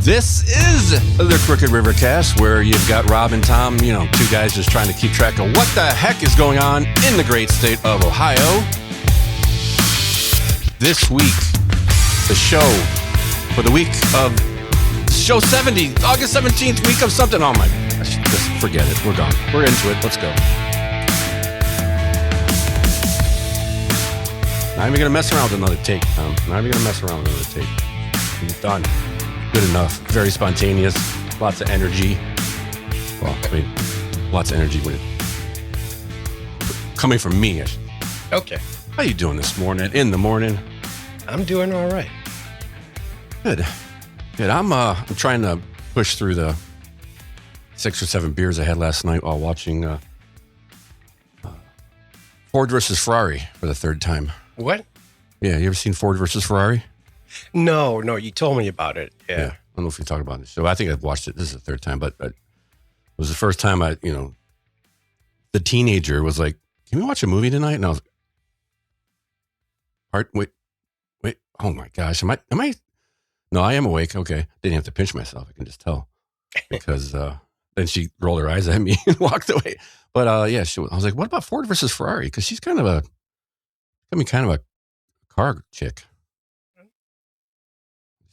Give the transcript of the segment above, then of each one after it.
This is the Crookedrivercast, where you've got Rob and Tom, two guys just trying to keep track of what the heck is going on in the great state of Ohio. This week, the show for the week of show 70, August 17th, week of something. Oh my gosh, just forget it. We're gone. We're into it. Let's go. Not even going to mess around with another take, Tom. Not even going to mess around with another take. He's done. Good enough. Very spontaneous. Lots of energy. Well, I mean, lots of energy when coming from me. Okay. How you doing this morning? In the morning? I'm doing all right. Good. I'm trying to push through the 6 or 7 beers I had last night while watching Ford versus Ferrari for the third time. What? Yeah, you ever seen Ford versus Ferrari? No, you told me about it. Yeah. I don't know if we talked about it. So I think I've watched it. This is the third time, but it was the first time the teenager was like, "Can we watch a movie tonight?" And I was like, wait, oh my gosh, am I? No, I am awake. Okay. Didn't have to pinch myself. I can just tell because then she rolled her eyes at me and walked away. But I was like, what about Ford versus Ferrari? Because she's kind of a car chick.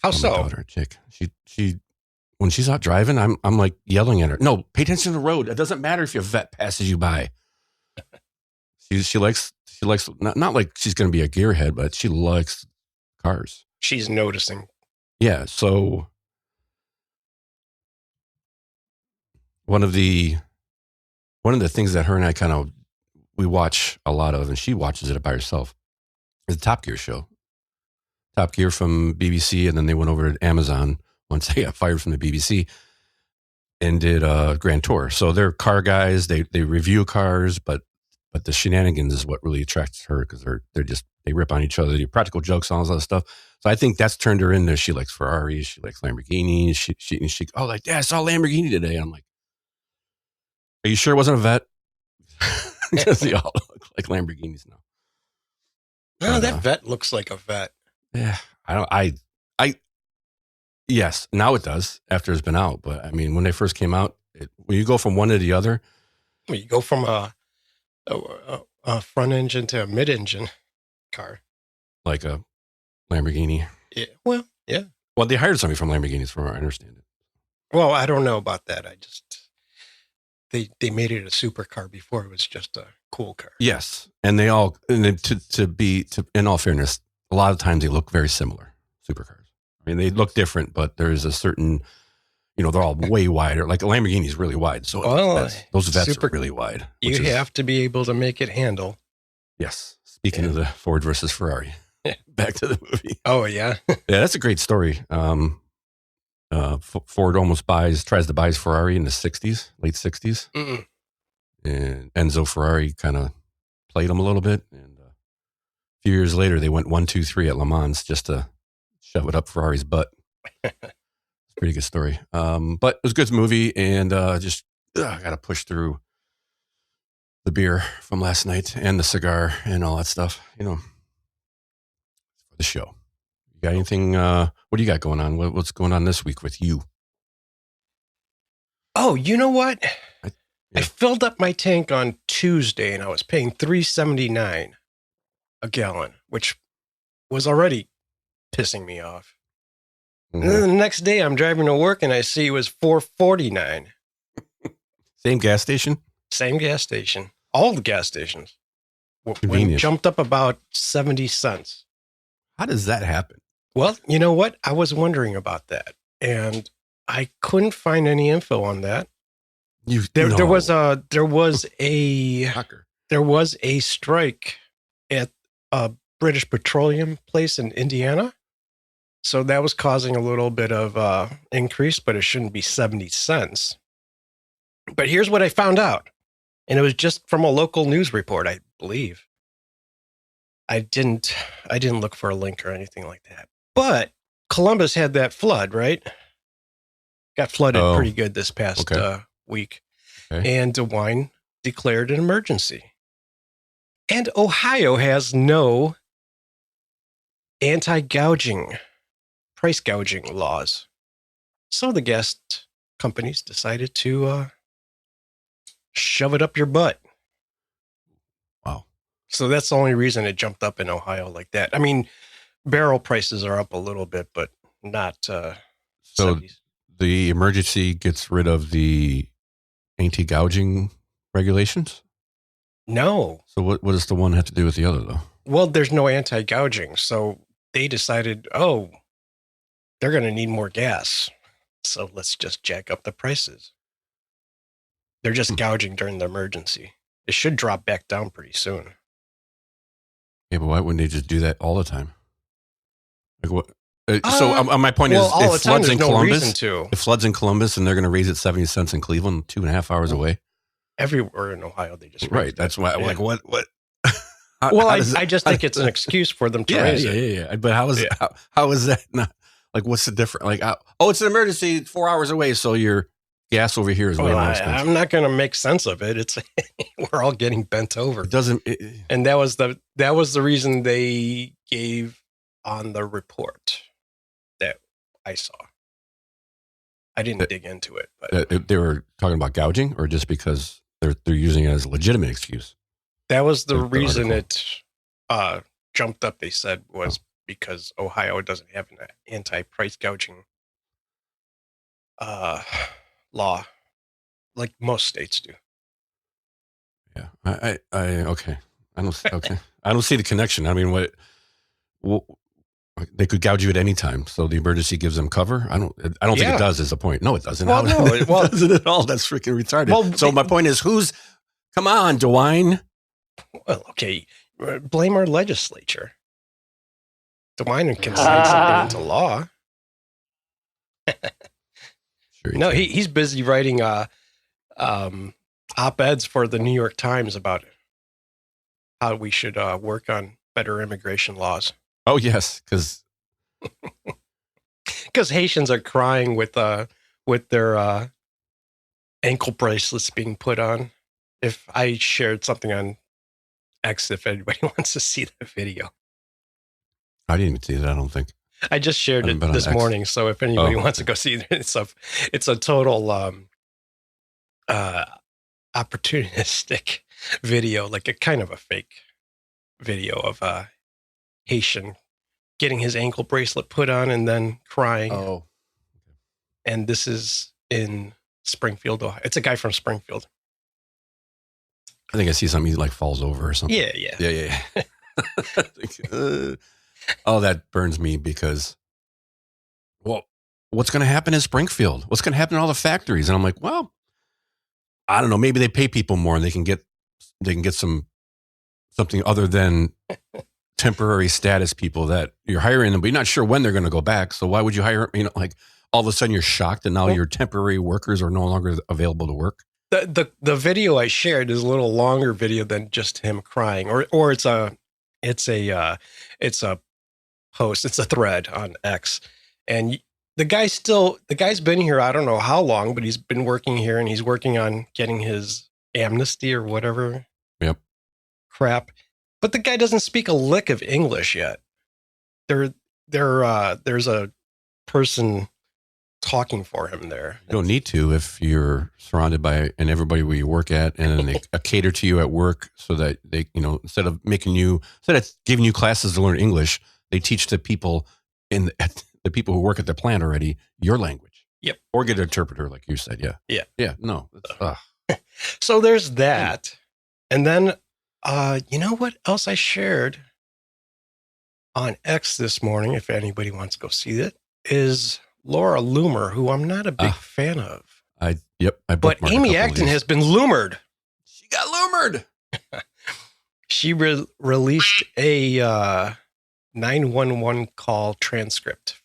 How so? Daughter, chick. She when she's out driving, I'm like yelling at her. No, pay attention to the road. It doesn't matter if your vet passes you by. She likes not like she's going to be a gearhead, but she likes cars. She's noticing. Yeah. So one of the things that her and I we watch a lot of, and she watches it by herself, is the Top Gear show. Top Gear from BBC, and then they went over to Amazon once they got fired from the BBC and did a Grand Tour. So they're car guys. They review cars, but the shenanigans is what really attracts her because they rip on each other, they do practical jokes, all this other stuff. So I think that's turned her into. She likes Ferraris, she likes Lamborghinis. She like, yeah, I saw a Lamborghini today. And I'm like, are you sure it wasn't a vet? Because they all look like Lamborghinis now. No, that vet looks like a vet. Yeah, yes, now it does after it's been out. But I mean, when they first came out, when you go from one to the other, You go from a front engine to a mid engine car, like a Lamborghini. Yeah. Well, yeah. Well, they hired somebody from Lamborghinis, from what I understand it. Well, I don't know about that. I just they made it a supercar before it was just a cool car. Yes, and they all to in all fairness, a lot of times they look very similar, supercars. I mean, they look different, but there's a certain, they're all way wider. Like a Lamborghini is really wide. So those vets are really wide. You have to be able to make it handle. Yes. Speaking of the Ford versus Ferrari, back to the movie. Oh, yeah. Yeah, that's a great story. Ford tries to buy his Ferrari in the 60s, late 60s. Mm-mm. And Enzo Ferrari kind of played him a little bit. And a few years later, they went 1-2-3 at Le Mans just to shove it up Ferrari's butt. It's a pretty good story. But it was a good movie, and I got to push through the beer from last night and the cigar and all that stuff, for the show. You got anything? What do you got going on? What's going on this week with you? Oh, you know what? I filled up my tank on Tuesday, and I was paying $3.79 a gallon, which was already pissing me off. Mm-hmm. And then the next day, I'm driving to work, and I see it was $4.49. Same gas station? Same gas station. All the gas stations. Jumped up about 70 cents. How does that happen? Well, you know what? I was wondering about that, and I couldn't find any info on that. There was a strike at a British Petroleum place in Indiana, so that was causing a little bit of increase, but it shouldn't be 70 cents. But here's what I found out, and it was just from a local news report, I believe. I didn't look for a link or anything like that. But Columbus had that flood, right? Got flooded pretty good this past week. Okay. And DeWine declared an emergency. And Ohio has no anti-gouging, price gouging laws. So the gas companies decided to shove it up your butt. Wow. So that's the only reason it jumped up in Ohio like that. I mean, barrel prices are up a little bit, but not So 70s. the emergency gets rid of the anti-gouging regulations? No. So what does the one have to do with the other, though? Well, there's no anti-gouging. So they decided, oh, they're going to need more gas. So let's just jack up the prices. They're just gouging during the emergency. It should drop back down pretty soon. Yeah, but why wouldn't they just do that all the time? Like what? So my point is, all the it time, floods there's in no Columbus. reason to. It floods in Columbus, and they're going to raise it 70 cents in Cleveland, 2.5 hours away. Everywhere in Ohio, they just right. That's why I'm like, what? I just think it's an excuse for them to raise it. Yeah. But how is that not like? What's the difference? Like, it's an emergency, 4 hours away, so your gas over here is way more expensive. I'm not going to make sense of it. It's we're all getting bent over. It doesn't. And that was the reason they gave on the report that I saw. I didn't dig into it, but they were talking about gouging, or just because they're using it as a legitimate excuse. That was the reason it jumped up. They said was because Ohio doesn't have an anti-price gouging law like most states do. Yeah, I okay. I don't see the connection. I mean, what they could gouge you at any time, so the emergency gives them cover. I don't think it does. Is the point? No, it doesn't. Well, it doesn't at all. That's freaking retarded. Well, so my point is, come on, DeWine. Well, okay, blame our legislature. DeWine can sign something into law. Sure no, he's busy writing op-eds for the New York Times about how we should work on better immigration laws. Oh yes, because Haitians are crying with their ankle bracelets being put on. If I shared something on X, if anybody wants to see the video, I didn't even see it. I don't think I just shared it this morning. So if anybody wants to go see it, it's a total opportunistic video, like a kind of a fake video of Haitian getting his ankle bracelet put on and then crying. Oh, and this is in Springfield, Ohio. It's a guy from Springfield. I think I see something he like falls over or something. Yeah. That burns me because, well, what's going to happen in Springfield? What's going to happen in all the factories? And I'm like, well, I don't know. Maybe they pay people more and they can get something other than temporary status people that you're hiring them, but you're not sure when they're going to go back. So why would you hire? Like all of a sudden you're shocked and now your temporary workers are no longer available to work. The video I shared is a little longer video than just him crying, or it's a post, it's a thread on X, and the guy's been here I don't know how long, but he's been working here and he's working on getting his amnesty or whatever. Yep. Crap, but the guy doesn't speak a lick of English yet. There's a person talking for him there. You don't need to if you're surrounded by and everybody where you work at, and then they cater to you at work so that they, instead of giving you classes to learn English, they teach the people the people who work at the plant already your language. Yep. Or get an interpreter, like you said. Yeah. Yeah. No. So there's that, and then you know what else I shared on X this morning? If anybody wants to go see it, is Laura Loomer, who I'm not a big fan of. But Amy Acton has been loomered. She got loomered. She released a 911 call transcript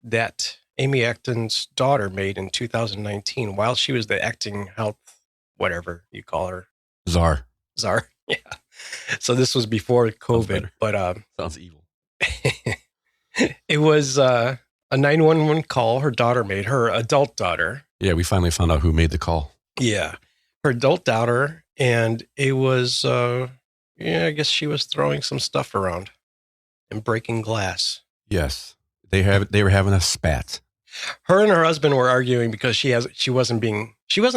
that Amy Acton's daughter made in 2019 while she was the acting health, whatever you call her. Czar. Yeah. So this was before COVID, but sounds evil. It was a 911 call her daughter made, her adult daughter. Yeah, we finally found out who made the call. Yeah, her adult daughter, and it was, I guess she was throwing some stuff around and breaking glass. Yes, they were having a spat. Her and her husband were arguing because she wasn't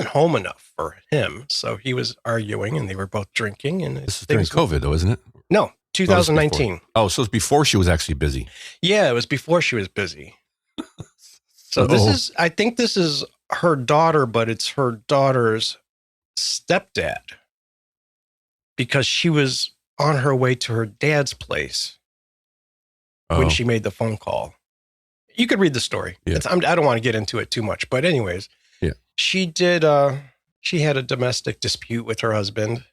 home enough for him. So he was arguing and they were both drinking. And this is during COVID though, isn't it? No, 2019. Oh, so it's before she was actually busy. Yeah, it was before she was busy. So I think this is her daughter, but it's her daughter's stepdad because she was on her way to her dad's place when she made the phone call. You could read the story. Yeah. I don't want to get into it too much, but anyways, she did. She had a domestic dispute with her husband,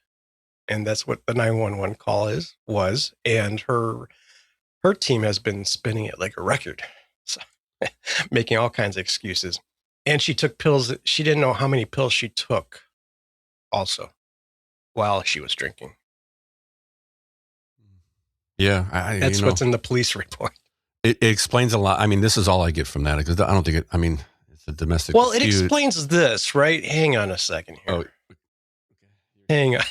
and that's what the 911 call was. And her team has been spinning it like a record, so making all kinds of excuses. And she took pills. She didn't know how many pills she took, also, while she was drinking. Yeah, that's what's in the police report. It explains a lot. I mean, this is all I get from that because I don't think it's a domestic. Well, it explains this, right? Hang on a second here. Oh, hang on.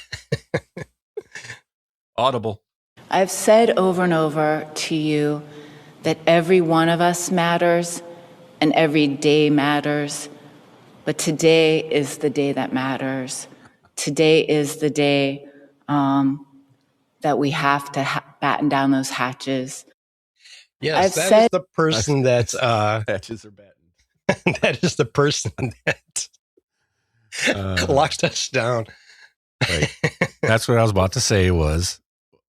Audible. I've said over and over to you that every one of us matters and every day matters. But today is the day that matters. Today is the day that we have to batten down those hatches. Yes, that is the person that hatches are battened. That is the person that locked us down. Right. That's what I was about to say. Was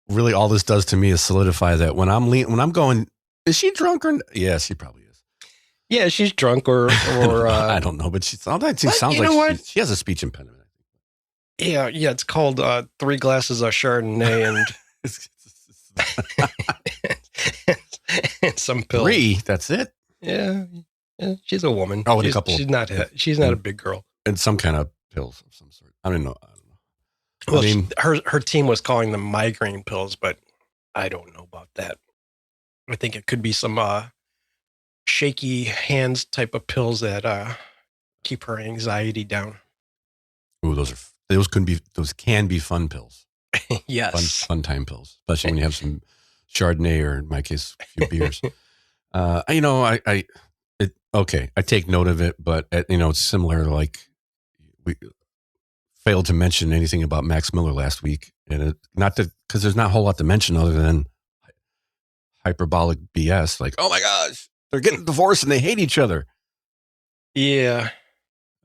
really all this does to me is solidify that when I'm going, is she drunk or? Yeah, she probably is. Yeah, she's drunk or I don't know, but she sounds like she has a speech impediment. Yeah, it's called 3 glasses of Chardonnay and. And some pills. 3, that's it. Yeah, she's a woman. Oh, and a couple. She's not a big girl. And some kind of pills of some sort. I don't know. Well, her team was calling them migraine pills, but I don't know about that. I think it could be some shaky hands type of pills that keep her anxiety down. Ooh, those can be fun pills. Yes, fun time pills, especially when you have some Chardonnay or in my case, a few beers. I take note of it, but it's similar. Like we failed to mention anything about Max Miller last week, and because there's not a whole lot to mention other than hyperbolic BS. Like, oh my gosh, they're getting divorced and they hate each other. Yeah.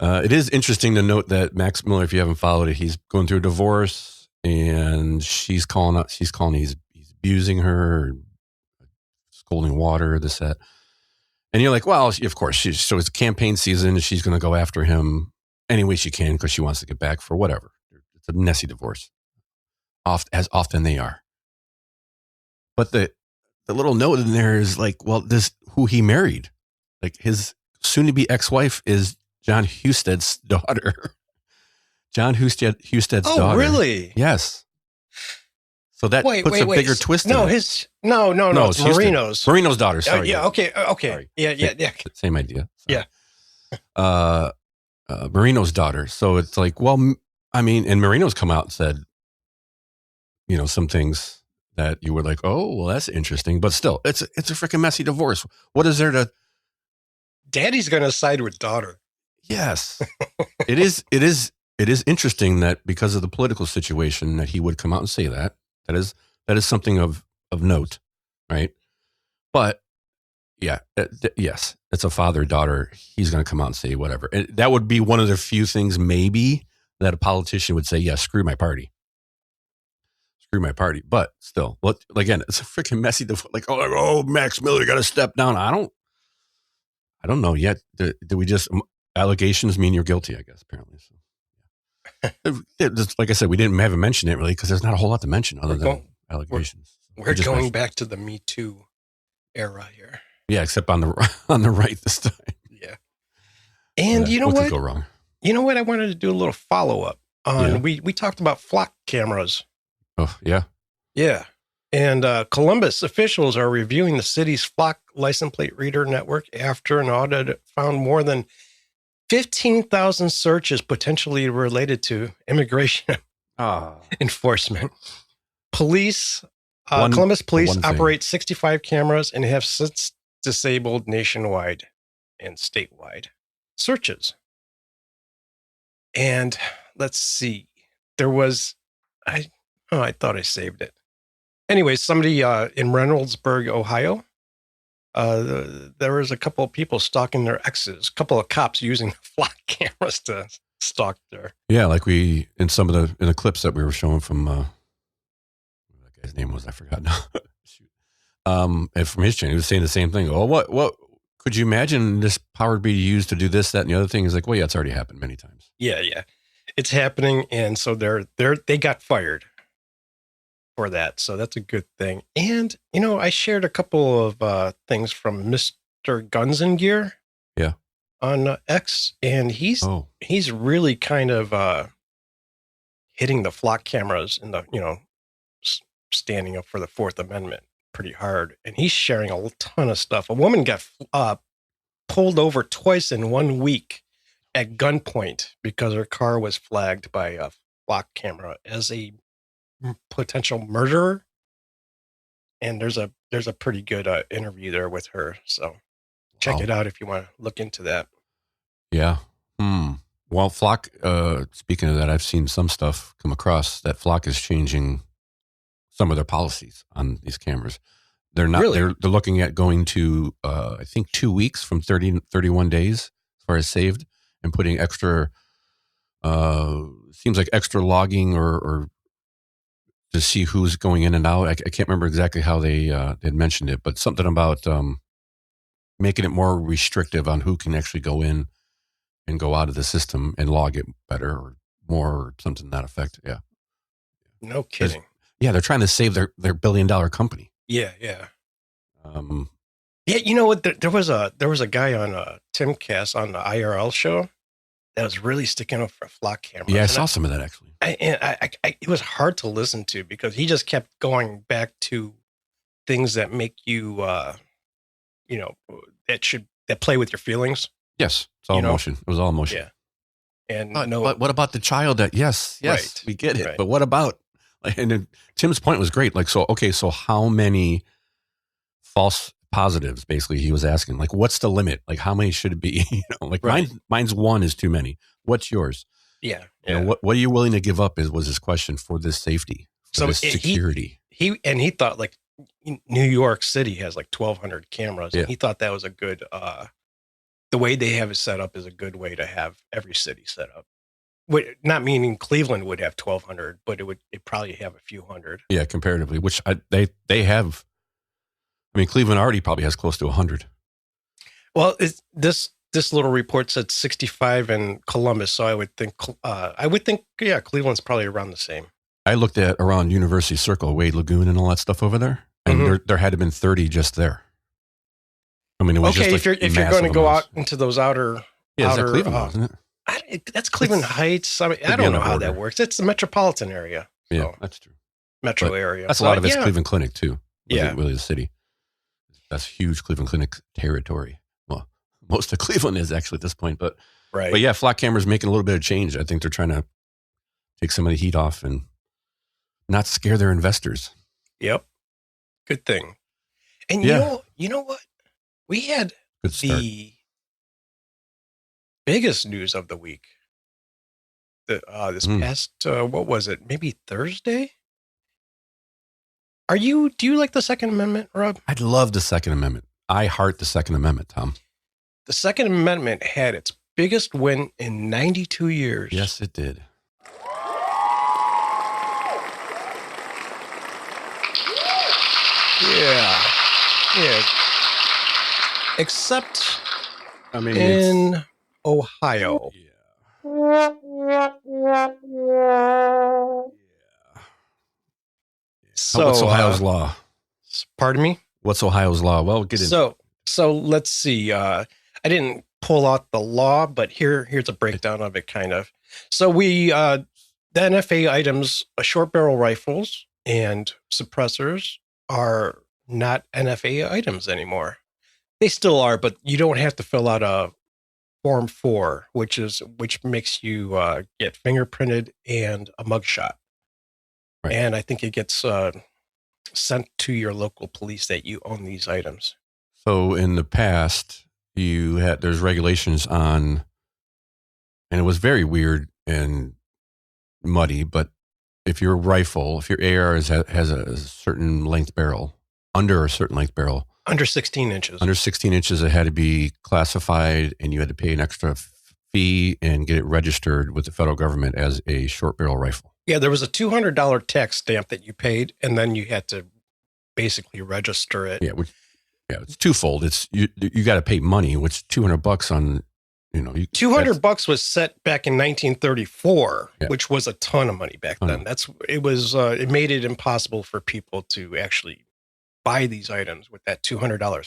It is interesting to note that Max Miller, if you haven't followed it, he's going through a divorce, and he's abusing her, scolding water, this, that. And you're like, well, of course, so it's campaign season. She's going to go after him any way she can because she wants to get back for whatever. It's a messy divorce, as often they are. But the little note in there is like, well, who he married, like his soon-to-be ex-wife is John Husted's daughter. John Husted's daughter. Oh, really? Yes. So that puts a bigger twist in it. It's Marino's. Marino's daughter, sorry. Okay. Sorry. Yeah. Same idea. Sorry. Yeah. Marino's daughter. So it's like, well, I mean, and Marino's come out and said, some things that you were like, oh, well, that's interesting. But still, it's a freaking messy divorce. What is there to... Daddy's going to side with daughter. Yes. It is interesting that because of the political situation that he would come out and say that. That is something of note, right? But yeah, yes, it's a father-daughter. He's going to come out and say whatever. And that would be one of the few things maybe that a politician would say, yeah, screw my party. But still, again, it's a freaking messy. Like, oh, Max Miller got to step down. I don't know yet. Do we just allegations mean you're guilty? I guess apparently. So. Like I said, we haven't mentioned it really because there's not a whole lot to mention other than allegations. We're going back to the Me Too era here. Yeah, except on the right this time. Yeah. And you know what? What could go wrong? You know what? I wanted to do a little follow-up on. We talked about flock cameras. Oh, yeah. Yeah. And Columbus officials are reviewing the city's flock license plate reader network after an audit found more than 15,000 searches potentially related to immigration enforcement. Columbus police operate 65 cameras and have since disabled nationwide. and statewide searches. And let's see, there was, I thought I saved it. Anyway, somebody in Reynoldsburg, Ohio, there was a couple of people stalking their exes, a couple of cops using flock cameras to stalk their. Yeah, like in the clips that we were showing from, what that guy's name was, I forgot now. Shoot. And from his channel, he was saying the same thing. Oh, what could you imagine this power be used to do this, that, and the other thing? Is like, well, yeah, it's already happened many times. Yeah, it's happening, and so they got fired for that, so that's a good thing. And I shared a couple of things from Mr. Guns and Gear, yeah, on X, and he's really kind of hitting the flock cameras and the standing up for the Fourth Amendment pretty hard, and he's sharing a ton of stuff. A woman got pulled over twice in 1 week at gunpoint because her car was flagged by a flock camera as a potential murderer. And there's a pretty good interview there with her, so check it out if you want to look into that. Yeah. Well, Flock, speaking of that, I've seen some stuff come across that Flock is changing some of their policies on these cameras. They're not, really? They're looking at going to, I think 2 weeks from 31 days as far as saved, and putting extra, seems like extra logging or to see who's going in and out. I can't remember exactly how they had mentioned it, but something about making it more restrictive on who can actually go in and go out of the system and log it better or more, or something to that effect. Yeah. No kidding. Yeah, they're trying to save their $1 billion company. Yeah. Yeah, you know what? There was a guy on Timcast on the IRL show that was really sticking up for flock cameras. Yeah, I saw some of that actually. It was hard to listen to because he just kept going back to things that make you, that play with your feelings. Yes, it's all emotion. It was all emotion. Yeah. And but what about the child that, yes, right, we get it. Right. But what about, and then Tim's point was great. Like, so how many false positives, basically, he was asking, like, what's the limit? Like, how many should it be? right. mine's one is too many. What's yours? Yeah. What are you willing to give up was his question for this safety, for this security. He thought like New York City has like 1,200 cameras. Yeah. And he thought that was a good, the way they have it set up is a good way to have every city set up. Not meaning Cleveland would have 1,200, but it probably have a few hundred. Yeah, comparatively, which they have. I mean, Cleveland already probably has close to 100. Well, this little report said 65 in Columbus, so I would think, yeah, Cleveland's probably around the same. I looked at around University Circle, Wade Lagoon, and all that stuff over there, and there had to have been 30 just there. I mean, it was just like if you're going to go out into those outer, is that Cleveland, wasn't it? That's Cleveland Heights. I mean, I don't know how that works. It's the metropolitan area. So. Yeah, that's true. Metro area. That's a lot of it's Cleveland Clinic too. Yeah, really the city. That's huge Cleveland Clinic territory. Well, most of Cleveland is actually at this point, but right. But yeah, flock cameras making a little bit of change. I think they're trying to take some of the heat off and not scare their investors. Yep, good thing. And you know what? We had the biggest news of the week. This past, what was it? Maybe Thursday? Do you like the Second Amendment, Rob? I'd love the Second Amendment. I heart the Second Amendment, Tom. The Second Amendment had its biggest win in 92 years. Yes, it did. Yeah. Except in Ohio. Yeah. So what's Ohio's law? Pardon me? What's Ohio's law? Well, get into So let's see. I didn't pull out the law, but here's a breakdown of it, kind of. So the NFA items, short barrel rifles and suppressors are not NFA items anymore. They still are, but you don't have to fill out a Form 4, which makes you get fingerprinted and a mugshot. Right. And I think it gets sent to your local police that you own these items. So in the past, there's regulations on, and it was very weird and muddy, but if your AR has a certain length barrel, under a certain length barrel, Under 16 inches. under 16 inches, it had to be classified, and you had to pay an extra fee and get it registered with the federal government as a short barrel rifle. Yeah, there was a $200 tax stamp that you paid, and then you had to basically register it. Yeah, it's twofold. It's you got to pay money, which $200 on, $200 was set back in 1934, Yeah. which was a ton of money back then. It made it impossible for people to actually buy these items with that $200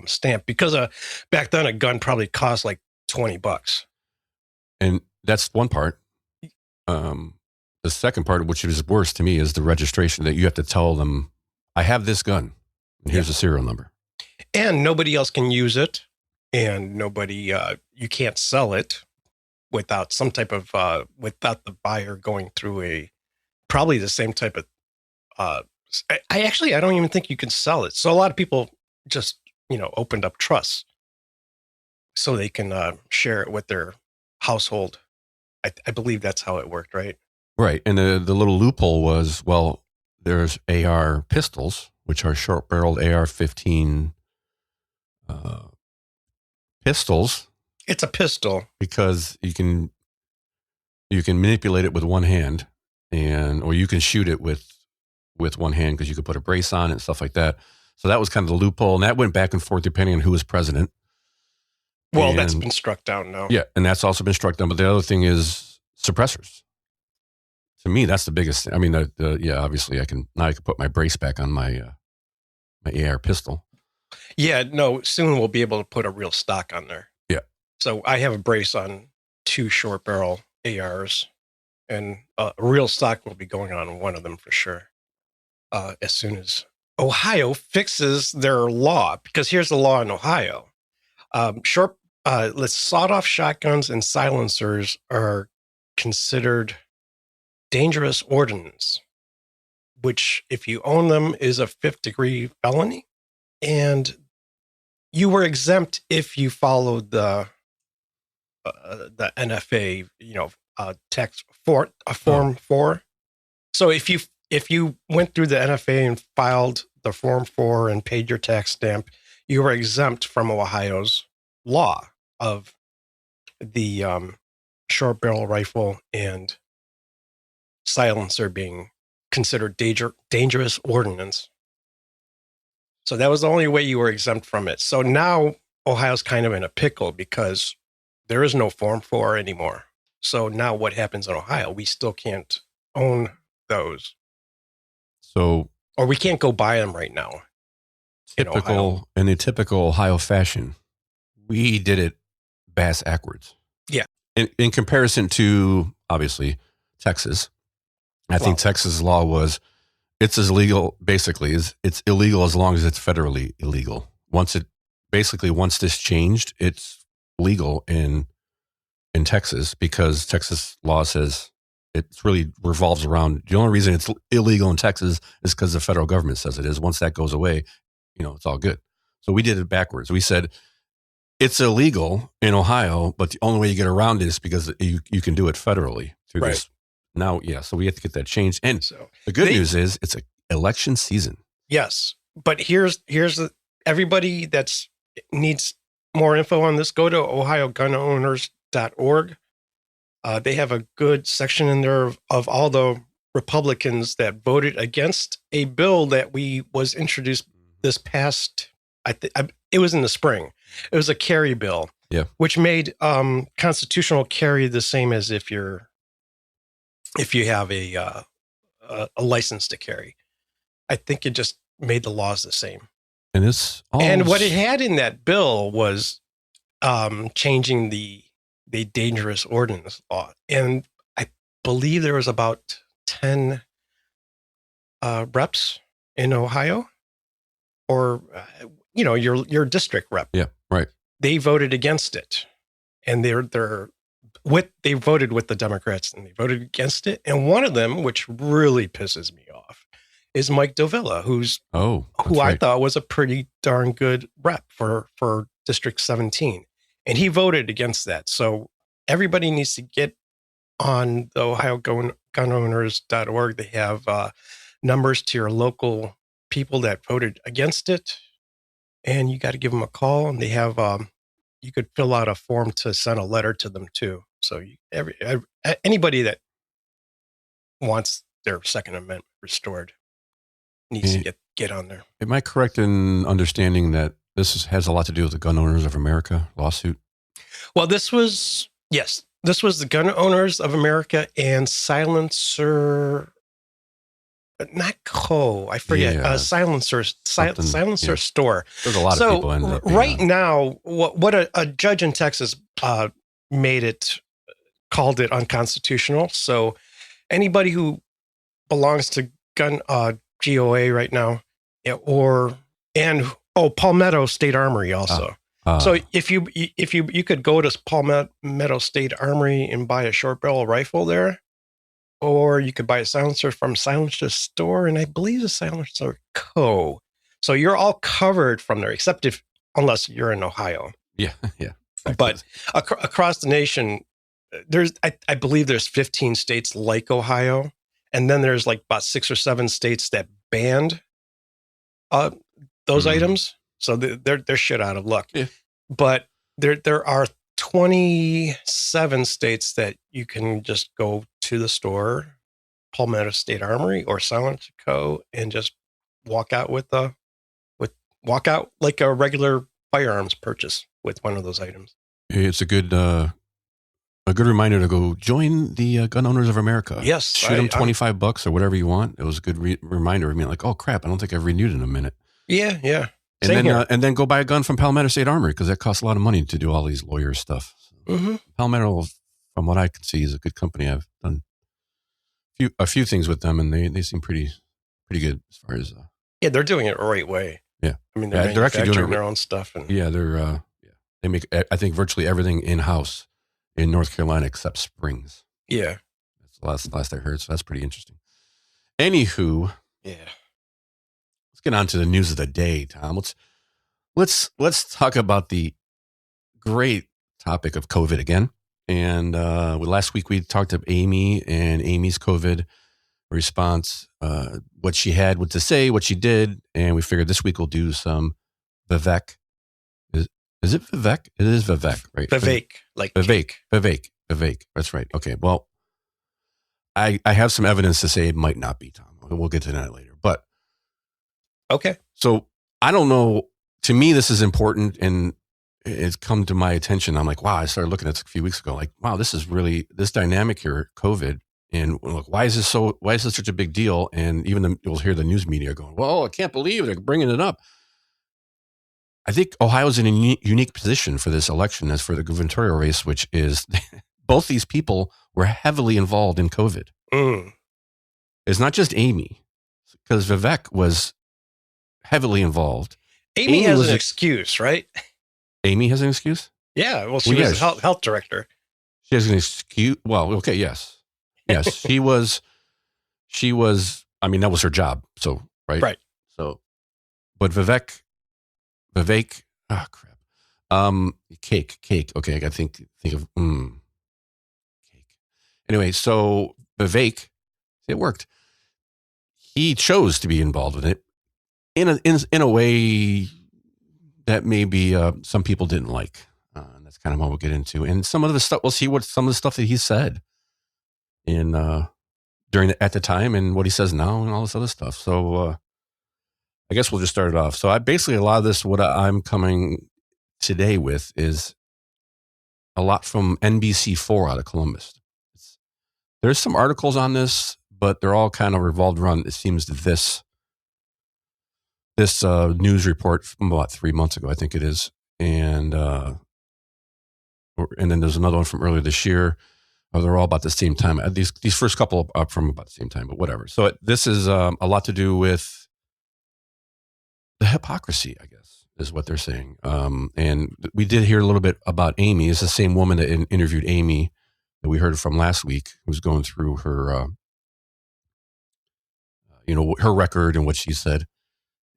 stamp, because back then a gun probably cost like $20. And that's one part. The second part, which is worse to me, is the registration, that you have to tell them, I have this gun, and here's the serial number. And nobody else can use it, and you can't sell it without some type of, without the buyer going through probably the same type of, I don't even think you can sell it. So a lot of people just, opened up trusts so they can share it with their household. I believe that's how it worked, right? Right. And the little loophole was, well, there's AR pistols, which are short-barreled AR-15 pistols. It's a pistol. Because you can manipulate it with one hand, or you can shoot it with one hand, because you could put a brace on it and stuff like that. So that was kind of the loophole, and that went back and forth depending on who was president. Well, that's been struck down now. Yeah, and that's also been struck down. But the other thing is suppressors. To me, that's the biggest thing. I mean, obviously I can put my brace back on my AR pistol. Yeah, no, soon we'll be able to put a real stock on there. Yeah. So I have a brace on 2 short barrel ARs, and a real stock will be going on one of them for sure. As soon as Ohio fixes their law, because here's the law in Ohio. Sawed-off shotguns and silencers are considered dangerous ordnance, which, if you own them, is a 5th-degree felony. And you were exempt if you followed the NFA, text for Form 4. So if you went through the NFA and filed the Form 4 and paid your tax stamp, you were exempt from Ohio's law of the short barrel rifle and silencer being considered dangerous ordnance. So that was the only way you were exempt from it. So now Ohio's kind of in a pickle because there is no Form 4 anymore. So now what happens in Ohio? We still can't own those. So, or we can't go buy them right now. In a typical Ohio fashion, we did it bass-ackwards. Yeah. In comparison to, obviously, Texas. I think Texas law was, it's as illegal, basically, it's illegal as long as it's federally illegal. Once this changed, it's legal in Texas, because Texas law says it really revolves around, the only reason it's illegal in Texas is because the federal government says it is. Once that goes away, it's all good. So we did it backwards. We said it's illegal in Ohio, but the only way you get around it is because you can do it federally through this. Now, so we have to get that changed. And so the good news is it's an election season. Yes. But here's everybody that needs more info on this, go to ohiogunowners.org. They have a good section in there of all the Republicans that voted against a bill that was introduced this past, it was in the spring. It was a carry bill, which made constitutional carry the same as if you have a license to carry. I think it just made the laws the same. And what it had in that bill was changing the dangerous ordnance law. And I believe there was about 10 reps in Ohio, or, your district rep. Yeah, right. They voted against it. And they voted with the Democrats, and they voted against it. And one of them, which really pisses me off, is Mike Davila, who I thought was a pretty darn good rep for District 17. And he voted against that. So everybody needs to get on the OhioGunOwners.org. They have numbers to your local people that voted against it. And you got to give them a call. And they have, you could fill out a form to send a letter to them too. So anybody that wants their Second Amendment restored needs to get on there. Am I correct in understanding that has a lot to do with the Gun Owners of America lawsuit? Well, this was the Gun Owners of America and Silencer, not Co. I forget. Yeah, Silencer Store. There's a lot of people in it. Right now, what a judge in Texas called it unconstitutional. So anybody who belongs to gun GOA right now, Palmetto State Armory also. So if you could go to Palmetto State Armory and buy a short barrel rifle there, or you could buy a silencer from Silencer Store, and I believe the Silencer Co. So you're all covered from there, unless you're in Ohio. Yeah, yeah. But across the nation, I believe there's 15 states like Ohio, and then there's like about 6 or 7 states that banned those items. So they're shit out of luck. Yeah. But there are 27 states that you can just go to the store, Palmetto State Armory or Silencer Co., and just walk out like a regular firearms purchase with one of those items. It's a good reminder to go join the Gun Owners of America. Yes, shoot them $25 or whatever you want. It was a good reminder. I mean, like, oh crap, I don't think I've renewed in a minute. Yeah, yeah. And then go buy a gun from Palmetto State Armory, because that costs a lot of money to do all these lawyer stuff. So Palmetto, from what I can see, is a good company. I've done a few things with them, and they seem pretty good as far as. Yeah, they're doing it the right way. Yeah, I mean, they're actually doing their own stuff, and they make, I think, virtually everything in house in North Carolina except springs. Yeah, that's the last I heard. So that's pretty interesting. Anywho, yeah. Let's get on to the news of the day, Tom. Let's talk about the great topic of COVID again. And last week we talked to Amy and Amy's COVID response, what she had to say, what she did, and we figured this week we'll do some Vivek. Is it Vivek? It is Vivek, right? Vivek, like Vivek. That's right. Okay. Well, I have some evidence to say it might not be, Tom. We'll get to that later. But okay. So I don't know. To me, this is important, and it's come to my attention. I'm like, wow, I started looking at this a few weeks ago. Like, wow, this is really this dynamic here, COVID. And look, why is this such a big deal? And even you'll hear the news media going, well, I can't believe they're bringing it up. I think Ohio's in a unique position for this election as for the gubernatorial race, which is both these people were heavily involved in COVID. It's not just Amy, because Vivek was heavily involved. Amy has an excuse, right? Amy has an excuse? Yeah. Well, she was a health director. She has an excuse. Well, okay. Yes. Yes. she was, I mean, that was her job. So, right. Right. So, but Vivek, oh crap. Cake. Okay. I got to think of, cake. Anyway. So Vivek, it worked. He chose to be involved with it in a way that maybe some people didn't like. And that's kind of what we'll get into. And some of the stuff, we'll see what some of the stuff that he said at the time, and what he says now, and all this other stuff. So I guess we'll just start it off. So a lot of this, what I'm coming today with, is a lot from NBC4 out of Columbus. There's some articles on this, but they're all kind of revolved around, it seems, this news report from about 3 months ago, I think it is. And then there's another one from earlier this year. They're all about the same time. These first couple are from about the same time, but whatever. So this is a lot to do with the hypocrisy, I guess, is what they're saying. And we did hear a little bit about Amy. It's the same woman that interviewed Amy that we heard from last week, who's going through her, her record and what she said.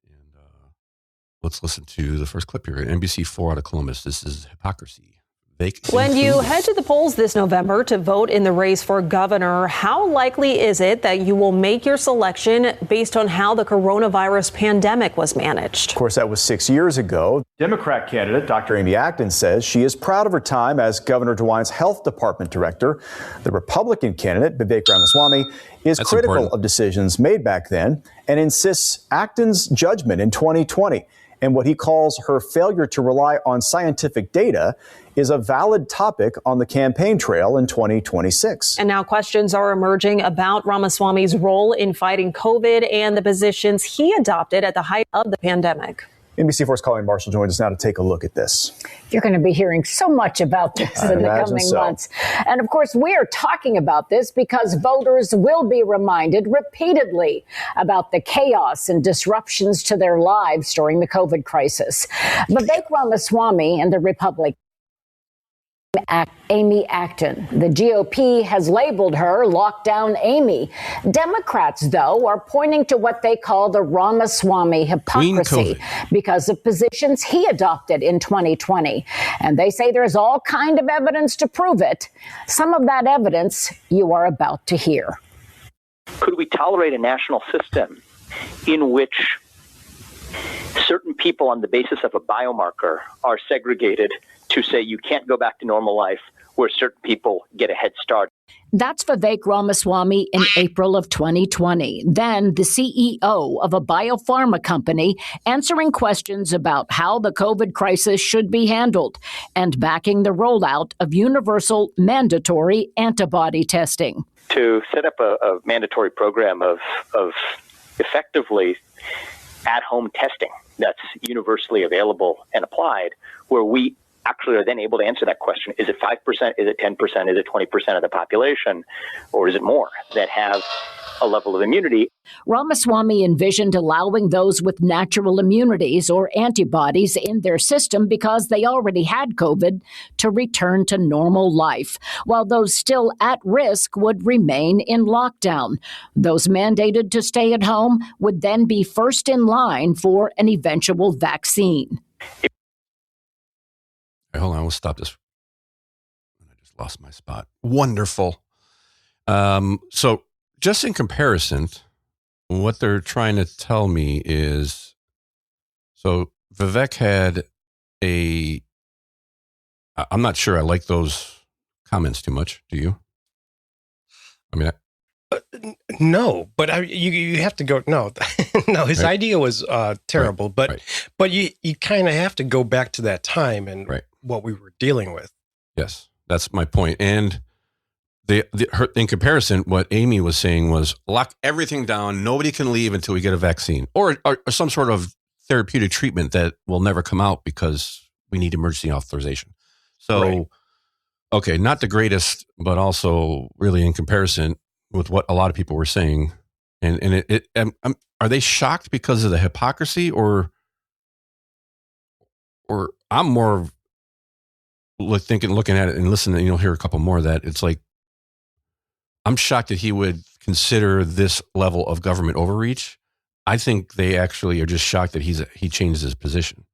And let's listen to the first clip here. NBC4 out of Columbus. This is hypocrisy. When you head to the polls this November to vote in the race for governor, how likely is it that you will make your selection based on how the coronavirus pandemic was managed? Of course, that was 6 years ago. Democrat candidate Dr. Amy Acton says she is proud of her time as Governor DeWine's health department director. The Republican candidate, Vivek Ramaswamy, is critical of decisions made back then and insists Acton's judgment in 2020 and what he calls her failure to rely on scientific data is a valid topic on the campaign trail in 2026. And now questions are emerging about Ramaswamy's role in fighting COVID and the positions he adopted at the height of the pandemic. NBC4's Colleen Marshall joins us now to take a look at this. You're going to be hearing so much about this in the coming months. And of course, we are talking about this because voters will be reminded repeatedly about the chaos and disruptions to their lives during the COVID crisis. Vivek Ramaswamy and the Republican Amy Acton. The GOP has labeled her Lockdown Amy. Democrats, though, are pointing to what they call the Ramaswamy hypocrisy because of positions he adopted in 2020. And they say there's all kind of evidence to prove it. Some of that evidence you are about to hear. Could we tolerate a national system in which certain people on the basis of a biomarker are segregated to say you can't go back to normal life, where certain people get a head start? That's Vivek Ramaswamy in April of 2020. Then the CEO of a biopharma company answering questions about how the COVID crisis should be handled and backing the rollout of universal mandatory antibody testing. To set up a mandatory program of effectively at-home testing that's universally available and applied, where we actually are then able to answer that question. Is it 5%? Is it 10%? Is it 20% of the population? Or is it more that have a level of immunity? Ramaswamy envisioned allowing those with natural immunities or antibodies in their system because they already had COVID to return to normal life, while those still at risk would remain in lockdown. Those mandated to stay at home would then be first in line for an eventual vaccine. Hold on, we'll stop this. I just lost my spot. Wonderful. So just in comparison, what they're trying to tell me is, so Vivek had I'm not sure I like those comments too much. Do you? I mean, no, but you have to go. No, no. His idea was terrible, but you kind of have to go back to that time and what we were dealing with. Yes, that's my point. And in comparison, what Amy was saying was lock everything down. Nobody can leave until we get a vaccine or some sort of therapeutic treatment that will never come out because we need emergency authorization. So, okay, not the greatest, but also really in comparison with what a lot of people were saying. And are they shocked because of the hypocrisy or I'm more looking at it and listening, you'll hear a couple more of that. It's like, I'm shocked that he would consider this level of government overreach. I think they actually are just shocked that he changed his position.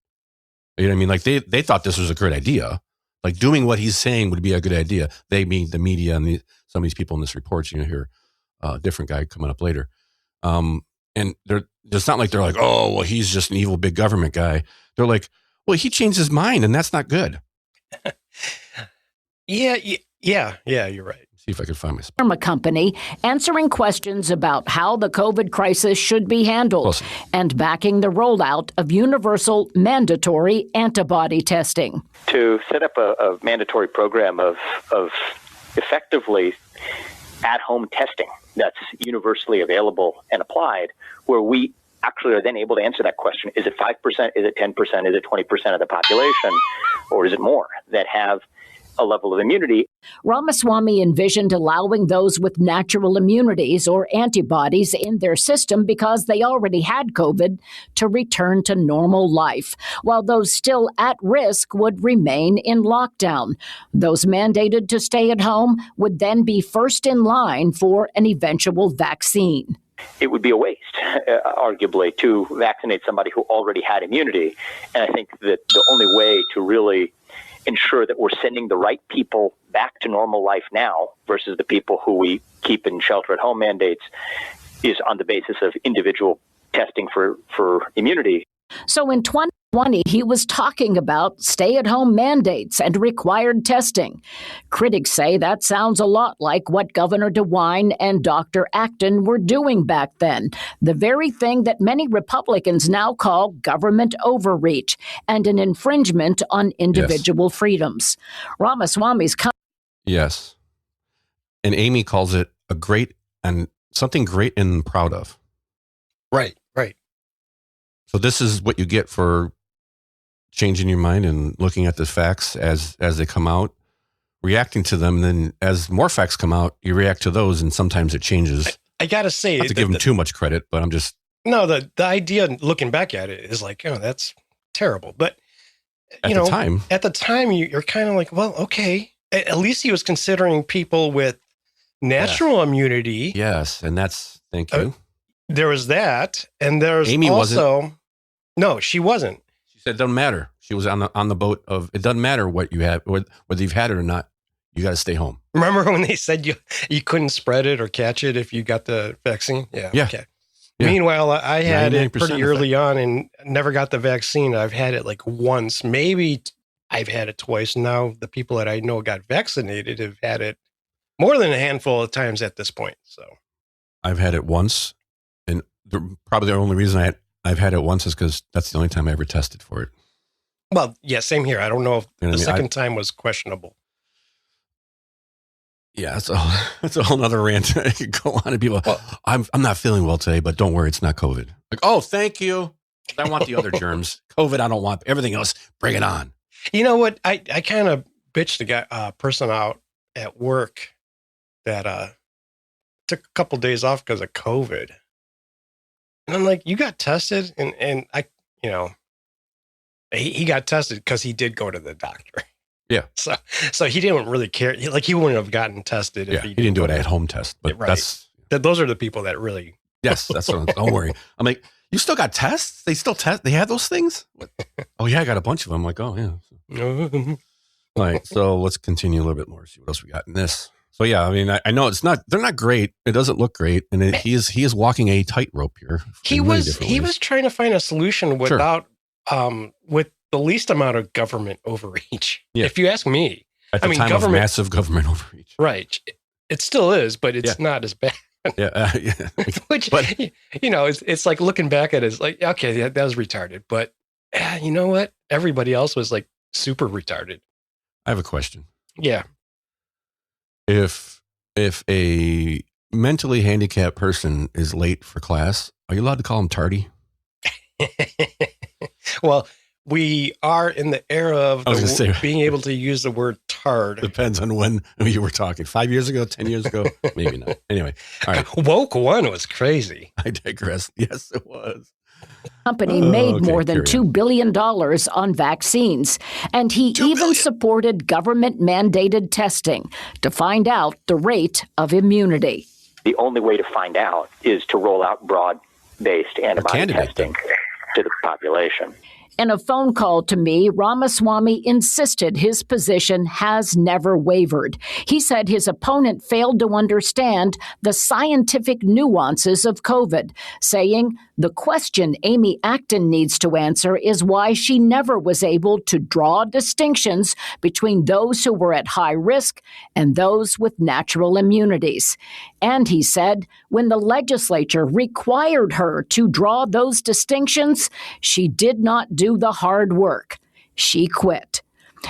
You know what I mean? Like they thought this was a good idea. Like doing what he's saying would be a good idea. They mean the media and some of these people in this report, you're going to hear a different guy coming up later. And it's not like they're like, oh, well, he's just an evil big government guy. They're like, well, he changed his mind and that's not good. Yeah, you're right. See if I can find my spot. Pharma company answering questions about how the COVID crisis should be handled and backing the rollout of universal mandatory antibody testing. To set up a mandatory program of effectively at-home testing that's universally available and applied, where we actually are then able to answer that question. Is it 5%? Is it 10%? Is it 20% of the population? Or is it more that have a level of immunity? Ramaswamy envisioned allowing those with natural immunities or antibodies in their system because they already had COVID to return to normal life, while those still at risk would remain in lockdown. Those mandated to stay at home would then be first in line for an eventual vaccine. it would be a waste, arguably, to vaccinate somebody who already had immunity. And I think that the only way to really ensure that we're sending the right people back to normal life now versus the people who we keep in shelter-at-home mandates is on the basis of individual testing for immunity. So in 2020, he was talking about stay-at-home mandates and required testing. Critics say that sounds a lot like what Governor DeWine and Dr. Acton were doing back then, the very thing that many Republicans now call government overreach and an infringement on individual freedoms. Ramaswamy's Yes. And Amy calls it a great and something great and proud of. Right. So this is what you get for changing your mind and looking at the facts as they come out, reacting to them. And then as more facts come out, you react to those, and sometimes it changes. I got to say, not to give them too much credit, but I'm just... No, the idea, looking back at it, is like, oh, that's terrible. But, at the time, you're kind of like, well, okay. At least he was considering people with natural immunity. Yes, and that's... Thank you. There was that, and there's Amy also... wasn't. No, she wasn't. She said it doesn't matter. She was on the boat of, it doesn't matter what you have, whether you've had it or not, you got to stay home. Remember when they said you couldn't spread it or catch it if you got the vaccine? Yeah. Okay. Yeah. Meanwhile, I had it pretty early on and never got the vaccine. I've had it like once. Maybe I've had it twice. Now the people that I know got vaccinated have had it more than a handful of times at this point. So I've had it once. And probably the only reason I've had it once is because that's the only time I ever tested for it. Well, yeah, same here. I don't know if the second time was questionable. Yeah, that's a whole nother rant. I could go on and people, I'm not feeling well today, but don't worry, it's not COVID. Like, oh, thank you. I want the other germs. COVID, I don't want. Everything else, bring it on. You know what? I kind of bitched the person out at work that took a couple days off because of COVID. And I'm like, you got tested? And I, he got tested because he did go to the doctor. Yeah. So he didn't really care. He wouldn't have gotten tested. If he didn't do an at-home test. But those are the people that really. Yes, that's what don't worry. I'm like, you still got tests? They still test? They have those things? Oh, yeah, I got a bunch of them. I'm like, oh, yeah. All right, so let's continue a little bit more. See what else we got in this. So yeah, I mean, I know they're not great. It doesn't look great, and he is walking a tightrope here. He was trying to find a solution without with the least amount of government overreach. Yeah. If you ask me, at the time of massive government overreach, right? It still is, but it's not as bad. Yeah. Which it's like looking back at it, it's like, okay, that was retarded, but you know what? Everybody else was like super retarded. I have a question. Yeah. If a mentally handicapped person is late for class, are you allowed to call them tardy? Well, we are in the era of being able to use the word tard. Depends on when you were talking. 5 years ago, 10 years ago, maybe not. Anyway, all right. Woke one was crazy. I digress. Yes, it was. Company made more than $2 billion on vaccines, and he even supported government-mandated testing to find out the rate of immunity. The only way to find out is to roll out broad-based antibody testing to the population. In a phone call to me, Ramaswamy insisted his position has never wavered. He said his opponent failed to understand the scientific nuances of COVID, saying the question Amy Acton needs to answer is why she never was able to draw distinctions between those who were at high risk and those with natural immunities. And he said when the legislature required her to draw those distinctions, she did not do the hard work. She quit.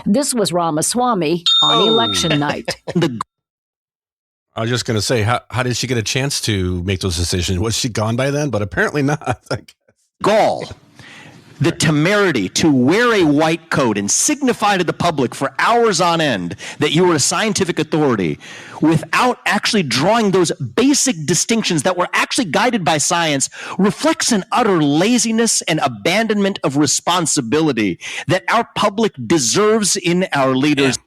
This was Ramaswamy on election night. I was just going to say, how did she get a chance to make those decisions? Was she gone by then? But apparently not. Gall. The temerity to wear a white coat and signify to the public for hours on end that you were a scientific authority without actually drawing those basic distinctions that were actually guided by science reflects an utter laziness and abandonment of responsibility that our public deserves in our leaders.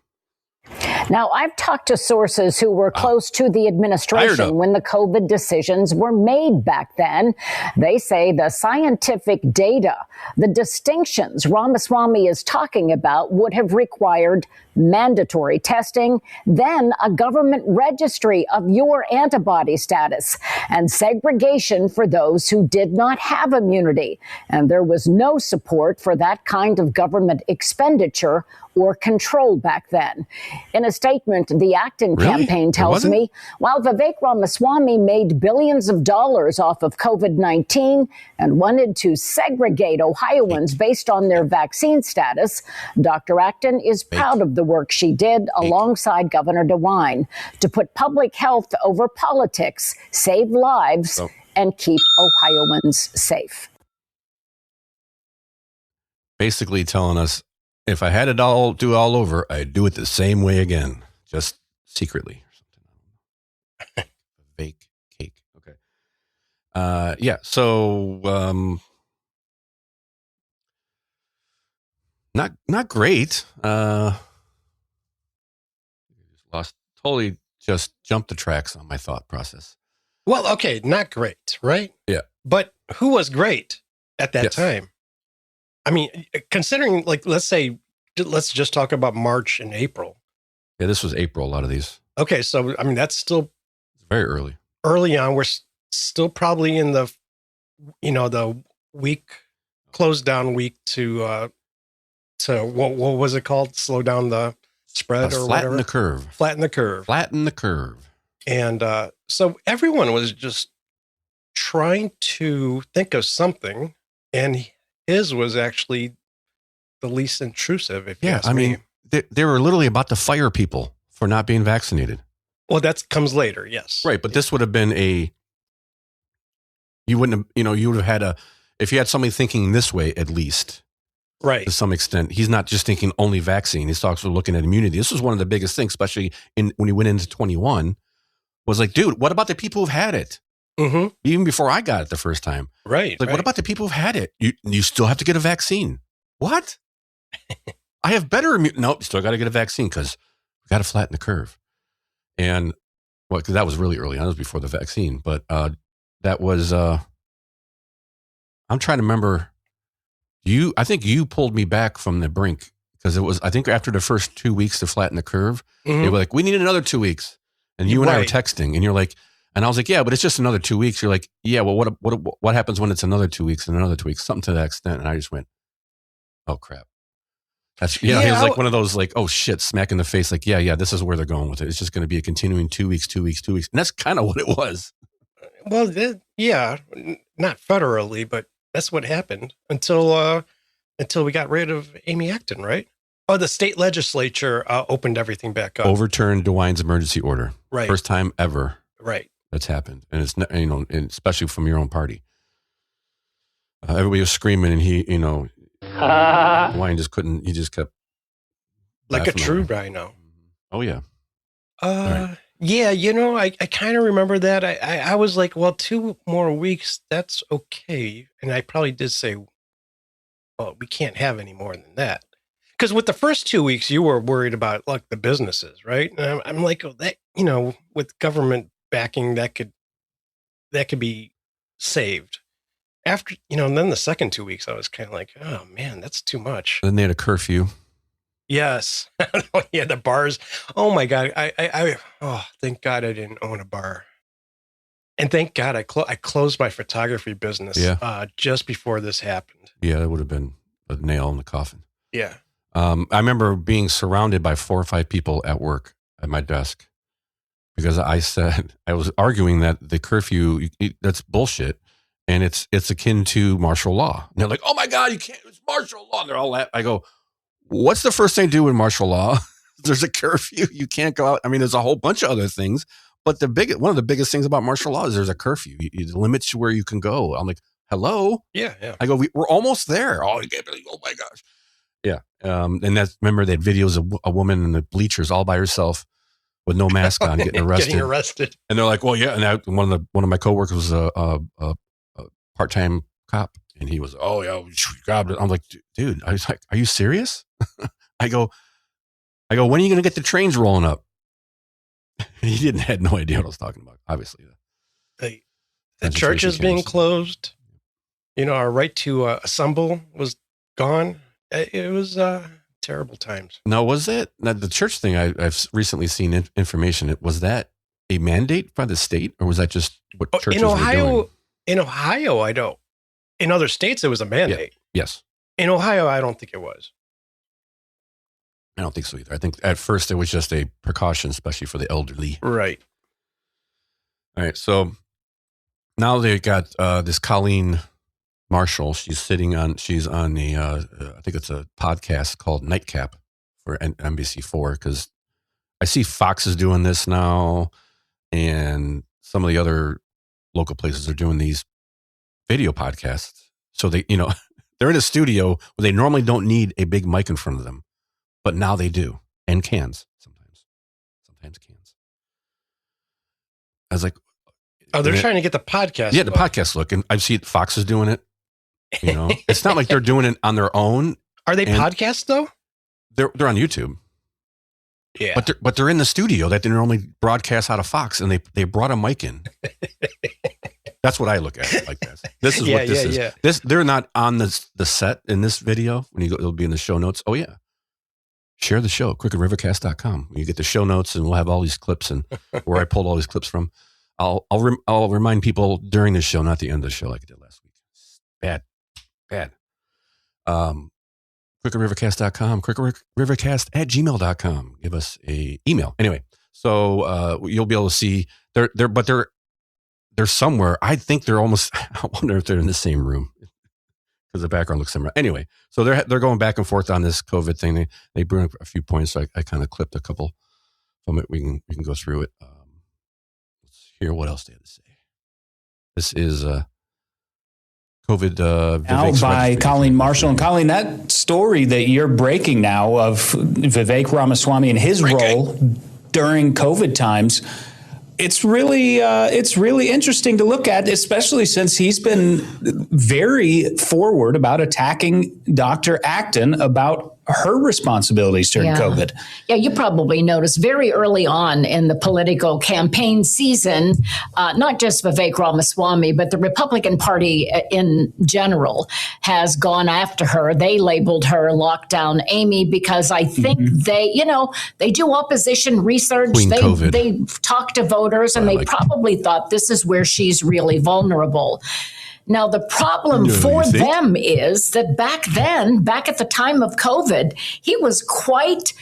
Yeah. Now, I've talked to sources who were close to the administration when the COVID decisions were made back then. They say the scientific data, the distinctions Ramaswamy is talking about would have required mandatory testing, then a government registry of your antibody status, and segregation for those who did not have immunity. And there was no support for that kind of government expenditure or control back then. In a statement, the Acton campaign tells me, while Vivek Ramaswamy made billions of dollars off of COVID-19 and wanted to segregate Ohioans based on their vaccine status, Dr. Acton is proud of the work she did alongside Governor DeWine to put public health over politics, save lives, and keep Ohioans safe. Basically telling us, if I had it all do all over, I'd do it the same way again, just secretly or something. Fake cake. Okay. Yeah. So, not great. Just jumped the tracks on my thought process. Well, okay, not great, right? Yeah. But who was great at that time? I mean, considering, like, let's just talk about March and April. Yeah, this was April, a lot of these. Okay, so, I mean, that's still very early. Early on, we're still probably in the, the week, close down week to what was it called? Slow down the spread or flatten whatever? the curve. Flatten the curve. Flatten the curve. And so everyone was just trying to think of something, and his was actually the least intrusive, if you ask me. I mean, they were literally about to fire people for not being vaccinated. Well, that comes later, yes. Right, but this would have been you would have had if you had somebody thinking this way, at least. Right. To some extent. He's not just thinking only vaccine. He's also looking at immunity. This was one of the biggest things, especially when he went into 21, was like, dude, what about the people who've had it? Mm-hmm. Even before I got it the first time. Right. Like, what about the people who've had it? You still have to get a vaccine. What? I have better immunity. Nope, still got to get a vaccine because we got to flatten the curve. And because that was really early on. It was before the vaccine. But that was, I'm trying to remember. I think you pulled me back from the brink because it was, I think after the first 2 weeks to flatten the curve, they were like, we need another 2 weeks. And you and I were texting and you're like, and I was like, yeah, but it's just another 2 weeks. You're like, yeah, well, what happens when it's another 2 weeks and another 2 weeks? Something to that extent. And I just went, oh crap. That's, he was like one of those like, oh shit, smack in the face. Like, yeah, this is where they're going with it. It's just going to be a continuing 2 weeks. And that's kind of what it was. Well, not federally, but that's what happened until we got rid of Amy Acton, right? Oh, the state legislature opened everything back up. Overturned DeWine's emergency order. Right. First time ever. Right. That's happened. And it's, and especially from your own party. Everybody was screaming and he, DeWine just couldn't, he just kept. Like a true rhino. Oh, yeah. Right. Yeah, I kind of remember that. I was like, well, 2 more weeks, that's okay. And I probably did say, well, we can't have any more than that. Because with the first 2 weeks, you were worried about like the businesses, right? And I'm like, oh, that, with government backing, that could be saved. After, and then the second 2 weeks, I was kind of like, oh man, that's too much. Then they had a curfew. Yes. Yeah, the bars. Oh my God. Thank God I didn't own a bar. And thank God I closed my photography business just before this happened. Yeah, that would have been a nail in the coffin. Yeah. I remember being surrounded by 4 or 5 people at work at my desk because I was arguing that the curfew, that's bullshit. And it's akin to martial law. And they're like, oh my God, you can't, it's martial law. And they're all I go, what's the first thing to do in martial law? There's a curfew. You can't go out. I mean, there's a whole bunch of other things, but one of the biggest things about martial law is there's a curfew. It limits where you can go. I'm like, hello? Yeah. I go, we're almost there. Oh, oh my gosh. Yeah. And remember they had videos of a woman in the bleachers all by herself with no mask on getting arrested. And they're like, well, yeah. And one of my coworkers was a part-time cop. And he was, oh yeah, we grabbed it. I'm like, dude, I was like, are you serious? I go, I go, when are you going to get the trains rolling up? He had no idea what I was talking about, obviously. The church is being closed. Our right to assemble was gone. It was terrible times. Now, the church thing? I've recently seen information. Was that a mandate by the state, or was that just what churches were doing? In Ohio, I don't. In other states, it was a mandate. Yeah. Yes. In Ohio, I don't think it was. I don't think so either. I think at first it was just a precaution, especially for the elderly. Right. All right. So now they've got this Colleen Marshall. She's on a, I think it's a podcast called Nightcap for NBC4, because I see Fox is doing this now, and some of the other local places are doing these video podcasts. So they, they're in a studio where they normally don't need a big mic in front of them, but now they do, and cans sometimes cans. I was like, oh, they're trying to get the podcast. Yeah, the podcast look, and I see Fox is doing it. It's not like they're doing it on their own. Are they podcasts though? They're on YouTube. Yeah, but they're in the studio that they normally broadcast out of Fox, and they brought a mic in. That's what I look at it like this. This is what this is. Yeah. They're not on the set in this video. When you go, it'll be in the show notes. Oh yeah, share the show. Crookedrivercast.com. You get the show notes, and we'll have all these clips and where I pulled all these clips from. I'll remind people during the show, not the end of the show like I did last week. Bad. Crookedrivercast.com, crookedrivercast@gmail.com. Give us a email. Anyway, so you'll be able to see they're somewhere. I think they're almost. I wonder if they're in the same room because the background looks similar. Anyway, so they're going back and forth on this COVID thing. They bring up a few points. So I kind of clipped a couple from it. We can go through it. Let's hear what else they have to say. This is COVID now by Colleen Marshall. And Colleen, that story that you're breaking now of Vivek Ramaswamy and his role during COVID times, it's really interesting to look at, especially since he's been very forward about attacking Dr. Acton about her responsibilities during COVID. Yeah, you probably noticed very early on in the political campaign season, not just Vivek Ramaswamy, but the Republican Party in general has gone after her. They labeled her Lockdown Amy because I think they do opposition research. They talk to voters, and they probably thought this is where she's really vulnerable. Now, the problem for them is that back at the time of COVID, he was quite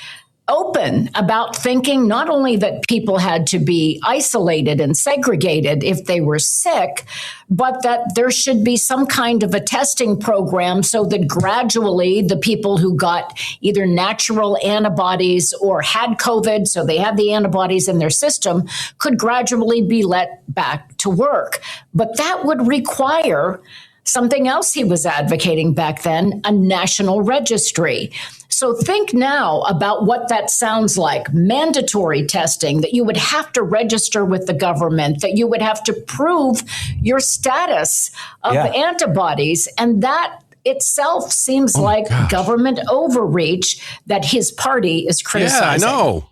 open about thinking not only that people had to be isolated and segregated if they were sick, but that there should be some kind of a testing program so that gradually the people who got either natural antibodies or had COVID, so they had the antibodies in their system, could gradually be let back to work. But that would require something else he was advocating back then, a national registry. So think now about what that sounds like. Mandatory testing, that you would have to register with the government, that you would have to prove your status of antibodies. And that itself seems like government overreach that his party is criticizing. Yeah, I know.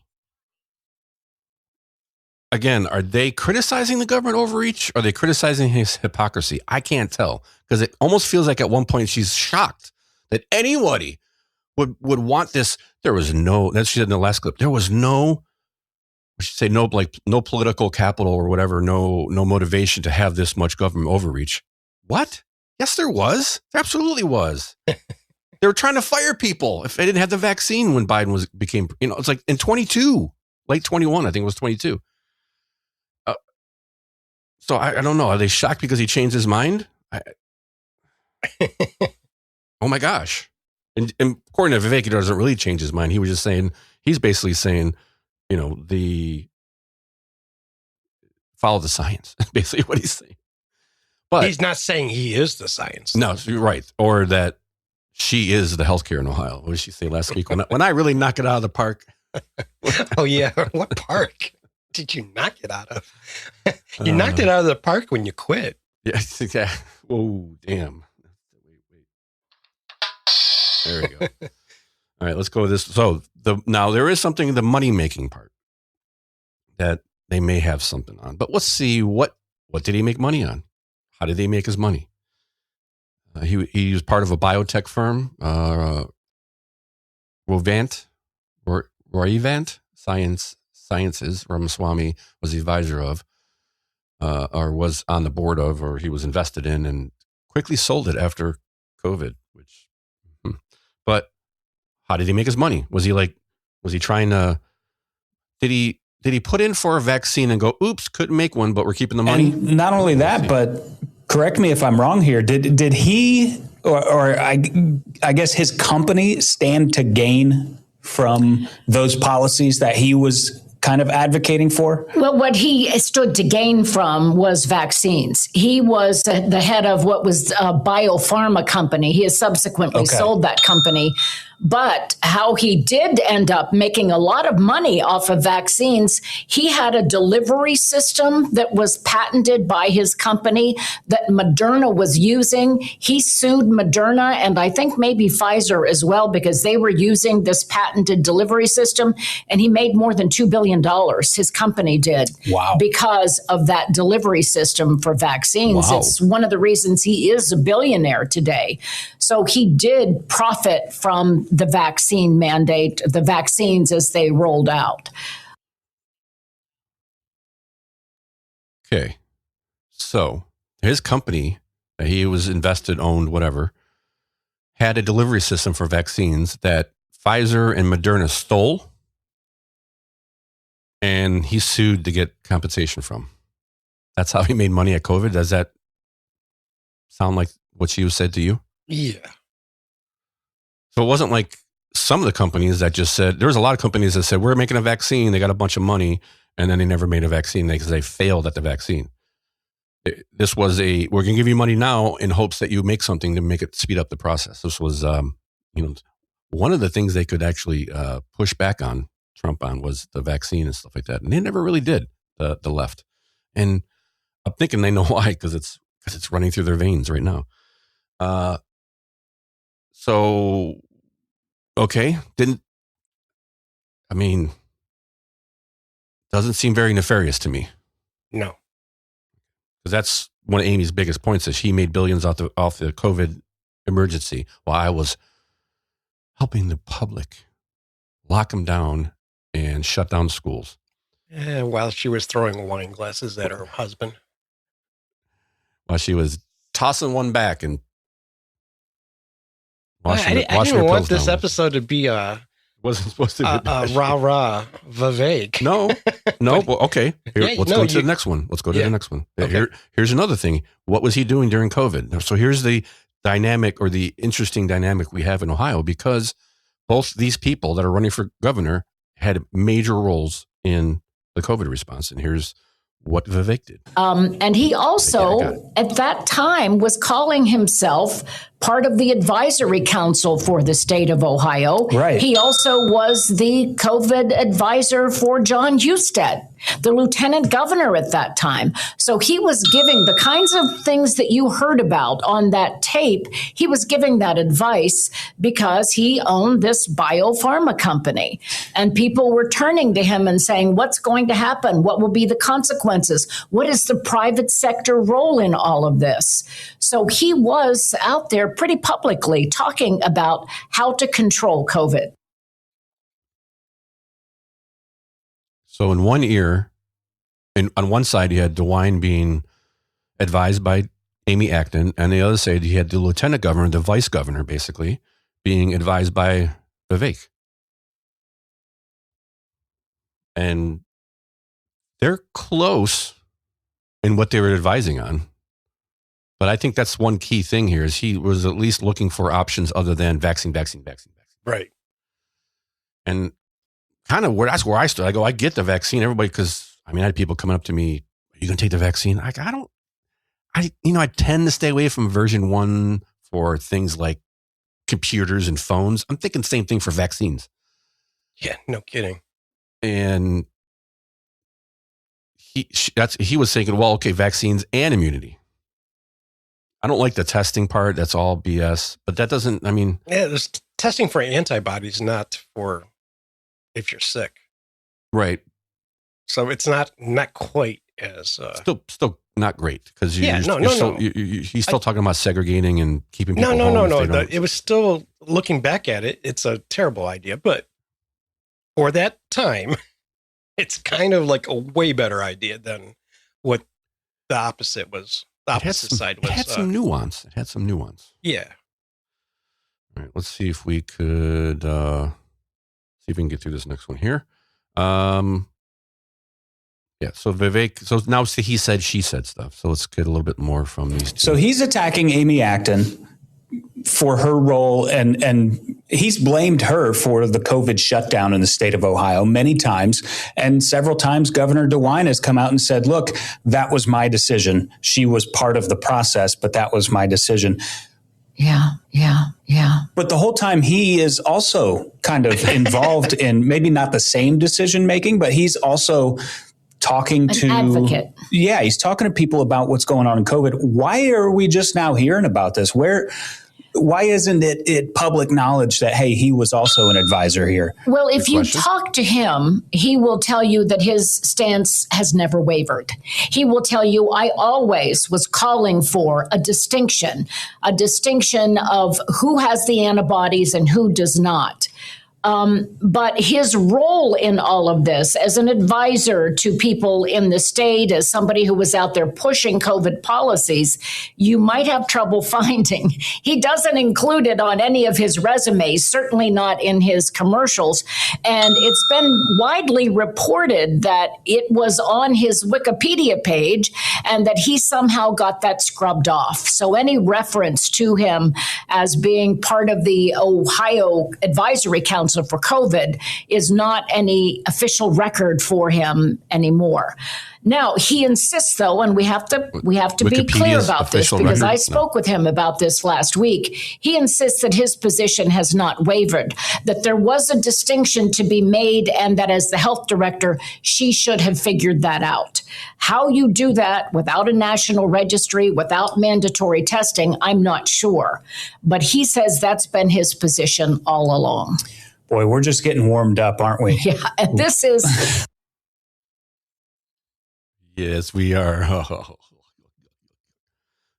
Again, are they criticizing the government overreach? Or are they criticizing his hypocrisy? I can't tell, because it almost feels like at one point she's shocked that anybody would want this. There was no, as she said in the last clip, there was no, I should say no political capital or whatever, no motivation to have this much government overreach. What? Yes, there was. There absolutely was. They were trying to fire people if they didn't have the vaccine when Biden became, it's like in 22, late 21, I think it was 22. So I don't know. Are they shocked because he changed his mind? Oh my gosh. And according to Vivek, he doesn't really change his mind. He was just saying, he's basically saying, follow the science, basically what he's saying. But he's not saying he is the science. No, you're right. Or that she is the healthcare in Ohio. What did she say last week? When I really knock it out of the park. Oh yeah. What park did you knock it out of? You knocked it out of the park when you quit. Yeah. Oh, damn. Wait. There we go. All right, let's go with this. So now there is something, the money making part that they may have something on, but let's see what did he make money on? How did they make his money? He was part of a biotech firm, Roivant Sciences. Ramaswamy was the advisor of, or was on the board of, or he was invested in, and quickly sold it after COVID. But how did he make his money? Was he trying to? Did he put in for a vaccine and go, oops, couldn't make one, but we're keeping the money? And not only that, but correct me if I'm wrong here. Did he, or I guess his company, stand to gain from those policies that he was kind of advocating for? Well, what he stood to gain from was vaccines. He was the head of what was a biopharma company. He has subsequently sold that company. But how he did end up making a lot of money off of vaccines, he had a delivery system that was patented by his company that Moderna was using. He sued Moderna and I think maybe Pfizer as well, because they were using this patented delivery system. And he made more than $2 billion. His company did. Wow. Because of that delivery system for vaccines. Wow. It's one of the reasons he is a billionaire today. So he did profit from the vaccine mandate, the vaccines as they rolled out. Okay. So his company that he was invested, owned, whatever, had a delivery system for vaccines that Pfizer and Moderna stole, and he sued to get compensation from. That's how he made money at COVID. Does that sound like what she said to you? Yeah. So it wasn't like some of the companies that just said, there was a lot of companies that said, we're making a vaccine. They got a bunch of money, and then they never made a vaccine because they failed at the vaccine. This was we're going to give you money now in hopes that you make something to make it speed up the process. This was, one of the things they could actually push back on Trump on was the vaccine and stuff like that. And they never really did, the left. And I'm thinking they know why, because it's running through their veins right now. So, okay, doesn't seem very nefarious to me. No. Because that's one of Amy's biggest points, is she made billions off the COVID emergency while I was helping the public lock them down and shut down schools. While she was throwing wine glasses at her husband. While she was tossing one back and I didn't want this episode to be wasn't supposed to be rah-rah Vivek. No. Well, okay. Let's go to the next one. Let's go to the next one. Okay. Here's another thing. What was he doing during COVID? So here's the dynamic, or the interesting dynamic we have in Ohio, because both these people that are running for governor had major roles in the COVID response. And here's what Vivek did. And he also, at that time, was calling himself part of the advisory council for the state of Ohio. Right. He also was the COVID advisor for John Husted, the lieutenant governor at that time. So he was giving the kinds of things that you heard about on that tape. He was giving that advice because he owned this biopharma company. And people were turning to him and saying, what's going to happen? What will be the consequences? What is the private sector role in all of this? So he was out there pretty publicly talking about how to control COVID. So in one ear, and on one side, you had DeWine being advised by Amy Acton, and the other side, you had the lieutenant governor, the vice governor, basically, being advised by Vivek. And they're close in what they were advising on. But I think that's one key thing here, is he was at least looking for options other than vaccine. Right. And kind of that's where I stood. I go, I get the vaccine, everybody, because I had people coming up to me, are you going to take the vaccine? I tend to stay away from version 1 for things like computers and phones. I'm thinking the same thing for vaccines. Yeah, no kidding. And he was thinking, well, okay, vaccines and immunity. I don't like the testing part. That's all BS. But that doesn't, Yeah, there's testing for antibodies, not for if you're sick. Right. So it's not quite as still not great because he's still talking about segregating and keeping people home. No. It was still, looking back at it, it's a terrible idea, but for that time, it's kind of like a way better idea than what the opposite was. The opposite side was. It had some nuance. Yeah. All right. Let's see if we could see if we can get through this next one here. Yeah, so Vivek, so now he said, she said stuff. So let's get a little bit more from these two. So he's attacking Amy Acton for her role, and he's blamed her for the COVID shutdown in the state of Ohio many times. And several times Governor DeWine has come out and said, look, that was my decision. She was part of the process, but that was my decision. Yeah. But the whole time he is also kind of involved in maybe not the same decision making, but he's also talking to advocate. Yeah, he's talking to people about what's going on in COVID. Why are we just now hearing about this? Why isn't it public knowledge that, hey, he was also an advisor here? Well, if you talk to him, he will tell you that his stance has never wavered. He will tell you, I always was calling for a distinction of who has the antibodies and who does not. But his role in all of this as an advisor to people in the state, as somebody who was out there pushing COVID policies, you might have trouble finding. He doesn't include it on any of his resumes, certainly not in his commercials. And it's been widely reported that it was on his Wikipedia page and that he somehow got that scrubbed off. So any reference to him as being part of the Ohio Advisory Council for COVID is not any official record for him anymore. Now, he insists, though, and we have to be clear about this because I spoke with him about this last week. He insists that his position has not wavered, that there was a distinction to be made, and that as the health director, she should have figured that out. How you do that without a national registry, without mandatory testing, I'm not sure. But he says that's been his position all along. Boy, we're just getting warmed up, aren't we? Yeah, and this is... Yes, we are.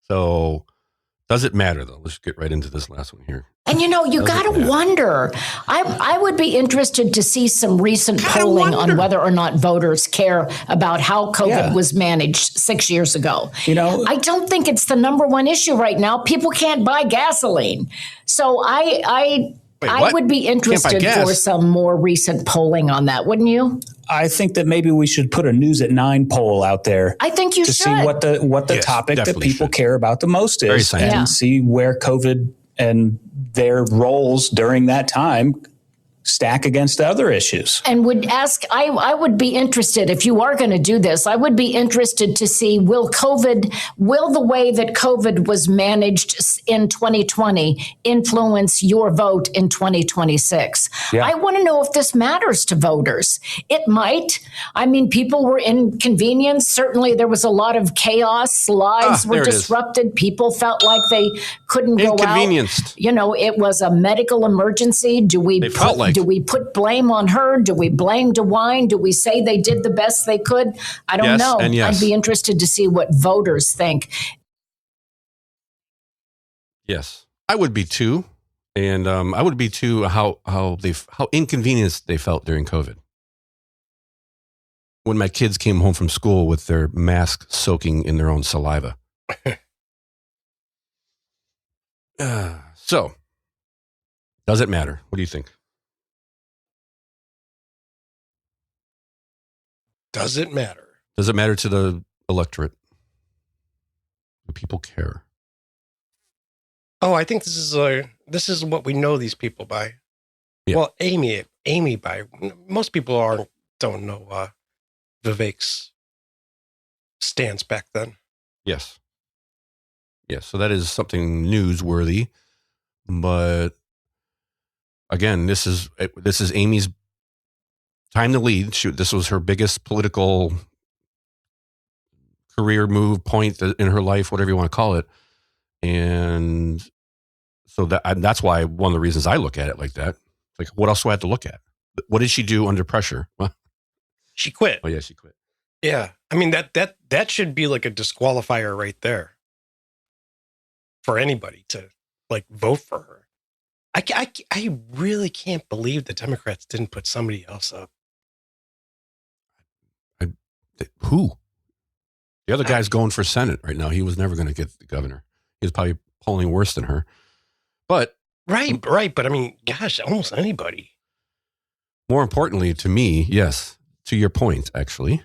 So, does it matter, though? Let's get right into this last one here. And, you got to wonder. I would be interested to see some recent polling on whether or not voters care about how COVID was managed 6 years ago. I don't think it's the number one issue right now. People can't buy gasoline. So I would be interested for some more recent polling on that, wouldn't you? I think that maybe we should put a News at 9 poll out there. I think you should. To see what the topic that people care about the most is, and see where COVID and their roles during that time stack against other issues. And would ask, I would be interested, if you are going to do this, I would be interested to see, will the way that COVID was managed in 2020 influence your vote in 2026? Yeah. I want to know if this matters to voters. It might. I mean, people were inconvenienced. Certainly there was a lot of chaos. Lives were disrupted. People felt like they couldn't go out. It was a medical emergency. Do we put blame on her? Do we blame DeWine? Do we say they did the best they could? I don't know. I'd be interested to see what voters think. Yes, I would be too. And I would be too how inconvenienced they felt during COVID. When my kids came home from school with their masks soaking in their own saliva. So, does it matter? What do you think? Does it matter? Does it matter to the electorate? Do people care? Oh, I think this is what we know these people by. Yeah. Well, Amy by. Most people don't know Vivek's stance back then. Yes. So that is something newsworthy, but again, this is Amy's time to lead. This was her biggest political career move point in her life, whatever you want to call it. And So that's why one of the reasons I look at it like that. Like, what else do I have to look at? What did she do under pressure? Well, she quit. Oh yeah, she quit. Yeah, I mean that should be like a disqualifier right there for anybody to like vote for her. I really can't believe the Democrats didn't put somebody else up. Who? The other guy's going for Senate right now. He was never going to get the governor. He was probably polling worse than her. But right. But I mean, gosh, almost anybody. More importantly to me, yes, to your point, actually,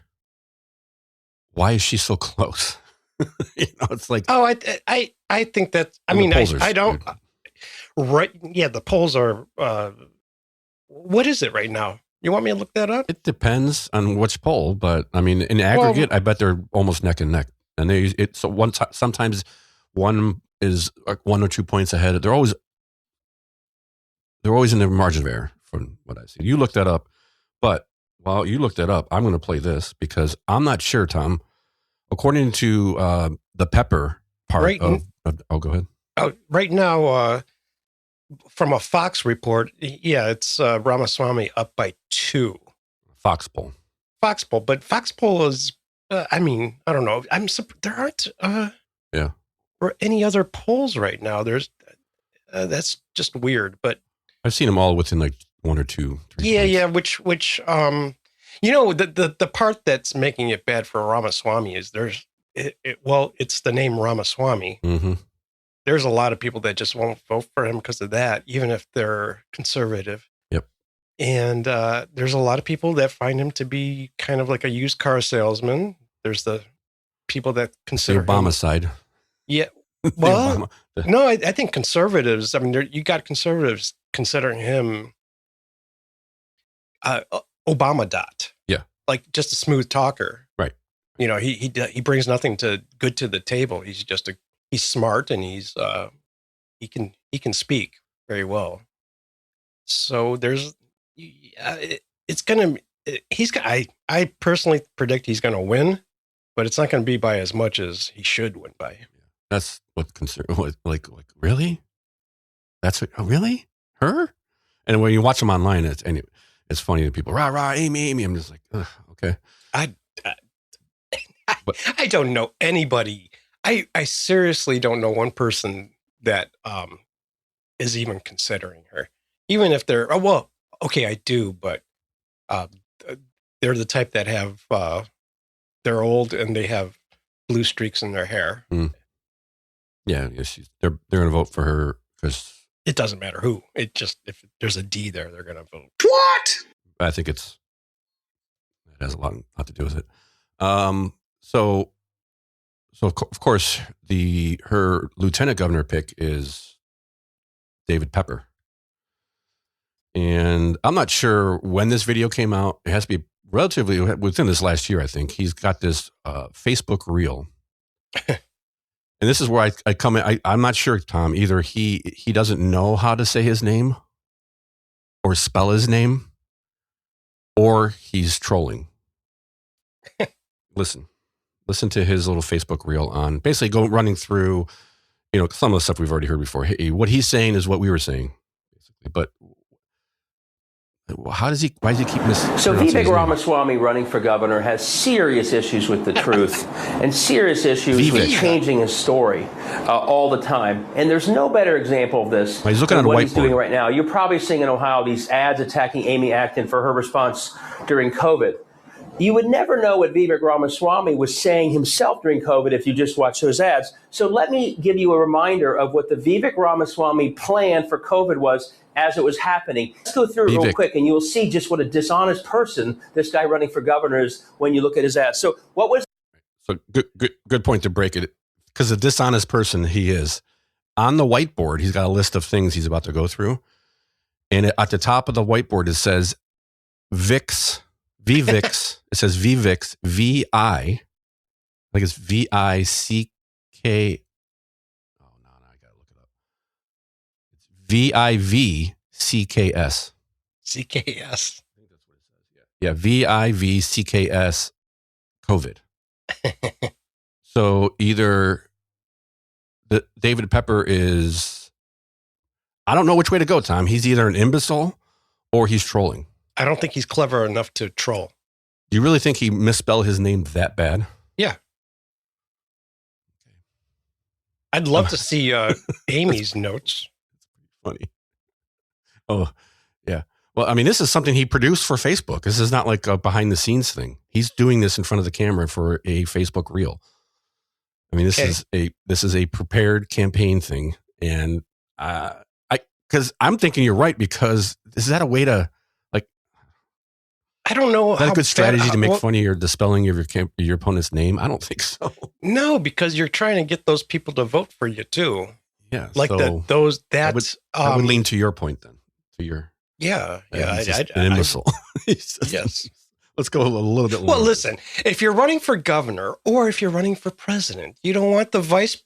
why is she so close? It's like, oh, I think that, I mean, I don't, right. Yeah. The polls are, what is it right now? You want me to look that up? It depends on which poll, but I mean, in aggregate, I bet they're almost neck and neck. And sometimes one is 1 or 2 points ahead. They're always in the margin of error from what I see. You looked that up, but while you looked that up, I'm going to play this because I'm not sure, Tom. According to the Pepper part go ahead. Right now, from a Fox report, yeah, it's Ramaswamy up by 2. Fox poll, but Fox poll is, I mean, I don't know. There aren't or any other polls right now. There's that's just weird. But I've seen them all within like 1 or 2. 3 points. Which the part that's making it bad for Ramaswamy is it's the name Ramaswamy. Mm-hmm. There's a lot of people that just won't vote for him because of that, even if they're conservative. Yep. And there's a lot of people that find him to be kind of like a used car salesman. There's the people that consider the Obama him, side. Yeah. Well, no, I think conservatives, I mean, you got conservatives considering him Obama dot. Yeah. Like just a smooth talker. Right. He brings nothing good to the table. He's smart and he can speak very well. So I personally predict he's going to win, but it's not going to be by as much as he should win by. That's what like really? Really? Her? And when you watch them online, it's funny that people rah Amy. I'm just like, ugh, okay. I don't know anybody. I seriously don't know one person that is even considering her, even if they're I do, but they're the type that have they're old and they have blue streaks in their hair. Mm. Yeah, they're going to vote for her because it doesn't matter who. It just if there's a D there, they're going to vote. What? I think it has a lot to do with it. So of course her lieutenant governor pick is David Pepper, and I'm not sure when this video came out. It has to be relatively within this last year. I think he's got this Facebook reel. And this is where I come in. I'm not sure, Tom. Either he doesn't know how to say his name or spell his name, or he's trolling. Listen to his little Facebook reel on basically running through, some of the stuff we've already heard before. Hey, what he's saying is what we were saying, basically. But why does he keep missing? So Vivek Ramaswamy running for governor has serious issues with the truth and serious issues with changing his story all the time. And there's no better example of this he's looking than at what a he's doing whiteboard right now. You're probably seeing in Ohio these ads attacking Amy Acton for her response during COVID. You would never know what Vivek Ramaswamy was saying himself during COVID if you just watch those ads. So let me give you a reminder of what the Vivek Ramaswamy plan for COVID was as it was happening. Let's go through it real quick, and you'll see just what a dishonest person this guy running for governor is when you look at his ads. So what was... So good point to break it, because a dishonest person he is. On the whiteboard, he's got a list of things he's about to go through. And at the top of the whiteboard, it says VIX. It says VVIX, V-I. Like it's V-I-C-K. Oh, no, I got to look it up. It's V-I-V-C-K-S. C-K-S. I think that's what it says, yeah. V-I-V-C-K-S COVID. So either David Pepper is I don't know which way to go, Tom. He's either an imbecile or he's trolling. I don't think he's clever enough to troll. Do you really think he misspelled his name that bad? Yeah. I'd love to see Amy's notes. Funny. Oh, yeah. Well, I mean, this is something he produced for Facebook. This is not like a behind the scenes thing. He's doing this in front of the camera for a Facebook reel. I mean, this is a prepared campaign thing. And because I'm thinking you're right, because is that a way to, like, I don't know. Is that a good strategy to make fun of the spelling of your opponent's name? I don't think so. No, because you're trying to get those people to vote for you too. Yeah. Like so I would lean to your point then. To your. Yeah. An imbecile. Yes. Let's go a little bit longer. Well, listen, if you're running for governor or if you're running for president, you don't want the vice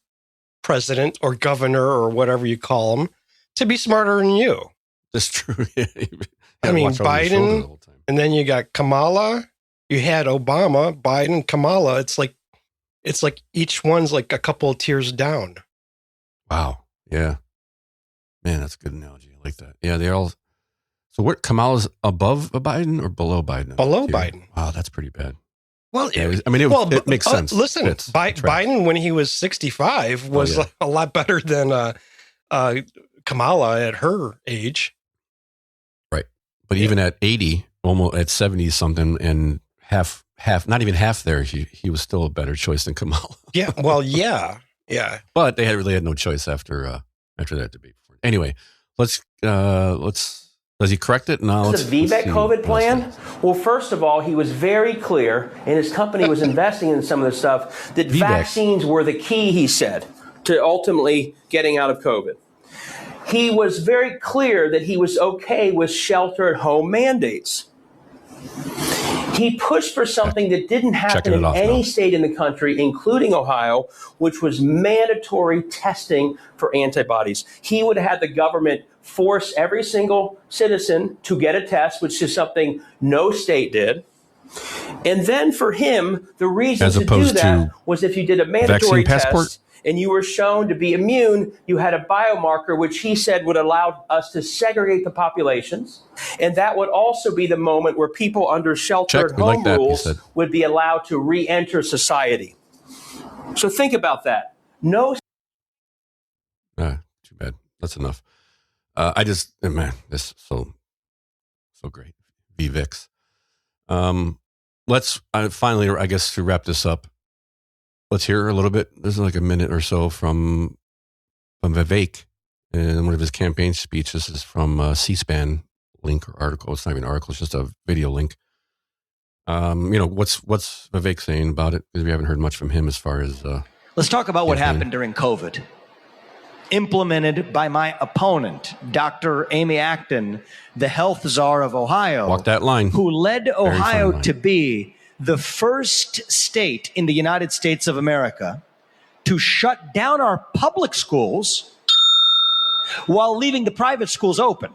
president or governor or whatever you call them to be smarter than you. That's true. Yeah. I mean, Biden, and then you got Kamala. You had Obama, Biden, Kamala. It's like each one's like a couple of tiers down. Wow. Yeah. Man, that's a good analogy. I like that. Yeah, they're all. So what? Kamala's above Biden or below Biden? Below Biden. Wow, that's pretty bad. Well, yeah, it makes sense. Listen, Biden when he was 65 was a lot better than Kamala at her age. Right, but even at 80, almost at 70 something, and half, not even half there, he was still a better choice than Kamala. Yeah. Well, yeah. But they really had no choice after that debate. Anyway, let's. Does he correct it? No. The Vivek COVID plan? Well, first of all, he was very clear, and his company was investing in some of the stuff, that vaccines were the key, he said, to ultimately getting out of COVID. He was very clear that he was okay with shelter-at-home mandates. He pushed for something that didn't happen in any state in the country, including Ohio, which was mandatory testing for antibodies. He would have had the government force every single citizen to get a test, which is something no state did. And then for him, the reason to do that was if you did a mandatory test and you were shown to be immune, you had a biomarker, which he said would allow us to segregate the populations. And that would also be the moment where people under shelter-at-home rules would be allowed to re-enter society. So think about that. Too bad. That's enough. Man, this is so great. VVIX. Let's finally, I guess, to wrap this up, let's hear a little bit. This is like a minute or so from Vivek in one of his campaign speeches. This is from C-SPAN link or article. It's not even an article. It's just a video link. What's Vivek saying about it? Because we haven't heard much from him as far as. Let's talk about what happened during COVID. Implemented by my opponent, Dr. Amy Acton, the health czar of Ohio. Walk that line. Who led Ohio to be the first state in the United States of America to shut down our public schools while leaving the private schools open.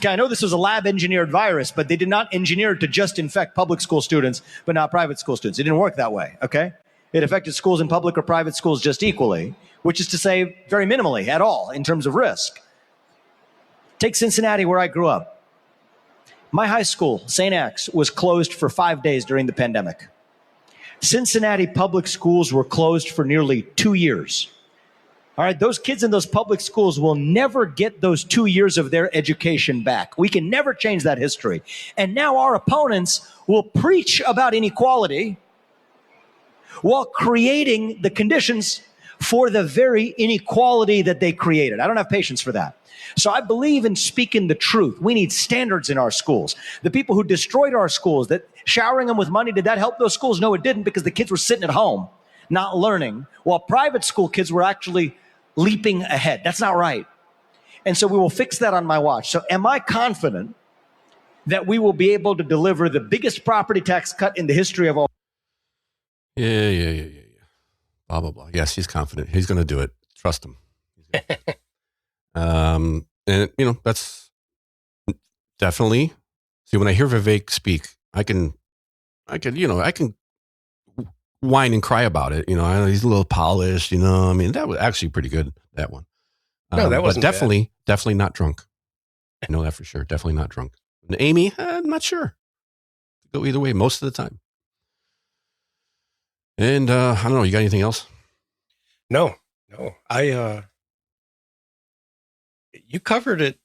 Okay, I know this was a lab-engineered virus, but they did not engineer it to just infect public school students, but not private school students. It didn't work that way, okay? It affected schools in public or private schools just equally, which is to say very minimally at all in terms of risk. Take Cincinnati, where I grew up. My high school, St. X, was closed for 5 days during the pandemic. Cincinnati public schools were closed for nearly 2 years. All right, those kids in those public schools will never get those 2 years of their education back. We can never change that history. And now our opponents will preach about inequality while creating the conditions for the very inequality that they created. I don't have patience for that. So I believe in speaking the truth. We need standards in our schools. The people who destroyed our schools, that showering them with money, did that help those schools? No, it didn't, because the kids were sitting at home, not learning, while private school kids were actually leaping ahead. That's not right. And so we will fix that on my watch. So am I confident that we will be able to deliver the biggest property tax cut in the history of all? Yeah. Blah, blah, blah. Yes, he's confident. He's going to do it. Trust him. And, that's definitely, see, when I hear Vivek speak, I can whine and cry about it. He's a little polished, that was actually pretty good, that one. No, that wasn't but definitely not drunk. I know that for sure. Definitely not drunk. And Amy, I'm not sure. Go either way most of the time. And I don't know. You got anything else? No. You covered it.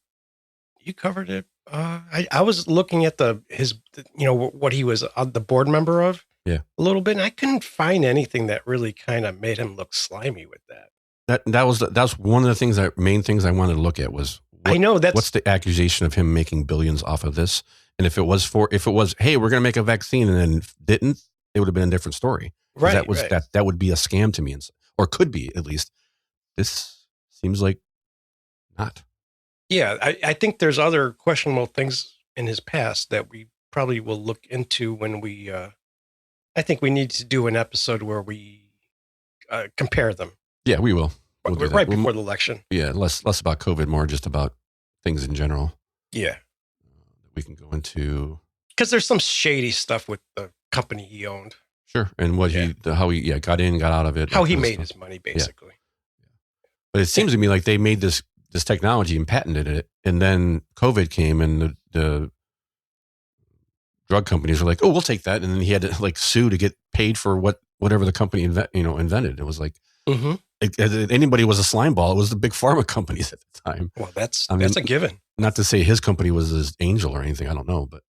I was looking at what he was the board member of. Yeah. A little bit, and I couldn't find anything that really kind of made him look slimy with that. That was one of the main things I wanted to look at was what's the accusation of him making billions off of this? And if it was, hey, we're going to make a vaccine and then didn't, it would have been a different story. Right. That would be a scam to me, or could be at least. This seems like not. Yeah, I think there's other questionable things in his past that we probably will look into when we. I think we need to do an episode where we compare them. Yeah, we will. Right before the election. Yeah, less about COVID, more just about things in general. Yeah, we can go into because there's some shady stuff with the company he owned. Sure, and how he got in, got out of it, how he made his money, basically. Yeah. But it seems to me like they made this technology and patented it, and then COVID came, and the drug companies were like, "Oh, we'll take that," and then he had to sue to get paid for whatever the company invented. It was like, anybody was a slime ball. It was the big pharma companies at the time. Well, that's a given. Not to say his company was his angel or anything. I don't know, but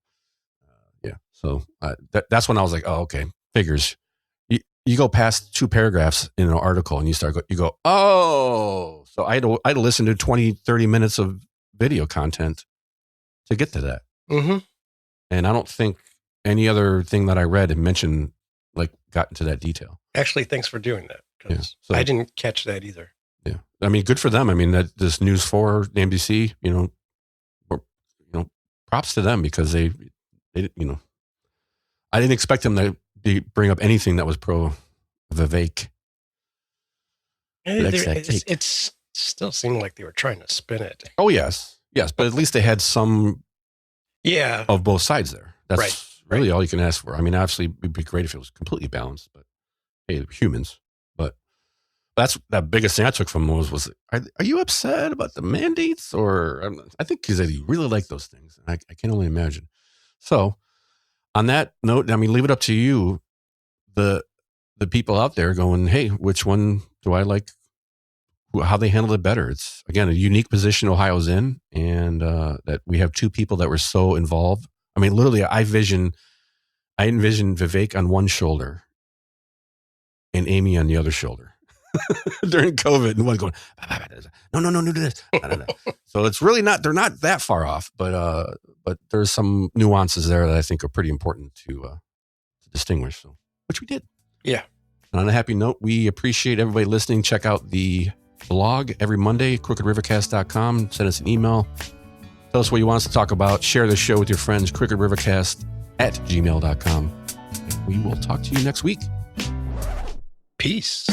yeah. So that's when I was like, oh, okay, figures. You go past 2 paragraphs in an article and you go, oh. So I had to listen to 20, 30 minutes of video content to get to that. Mm-hmm. And I don't think any other thing that I read and mentioned got into that detail. Actually, thanks for doing that. Because I didn't catch that either. Yeah. I mean, good for them. I mean, that this News 4, the NBC, props to them because they I didn't expect them to bring up anything that was pro Vivek. It still seemed like they were trying to spin it. Oh, yes. Yes. But at least they had some of both sides there. That's really all you can ask for. I mean, obviously, it'd be great if it was completely balanced, but hey, humans. But that's the biggest thing I took from was are you upset about the mandates? Or I think because he really like those things. I can only imagine. So on that note, I mean, leave it up to you, the people out there going, hey, which one do I like? How they handled it better. It's, again, a unique position Ohio's in, and that we have 2 people that were so involved. I mean, literally, I envision Vivek on one shoulder and Amy on the other shoulder during COVID, and one going, no, do this. So it's really not, they're not that far off, but there's some nuances there that I think are pretty important to distinguish. So, which we did. Yeah. And on a happy note, we appreciate everybody listening. Check out the blog every Monday, crookedrivercast.com. Send us an email. Tell us what you want us to talk about. Share the show with your friends, crookedrivercast@gmail.com. We will talk to you next week. Peace.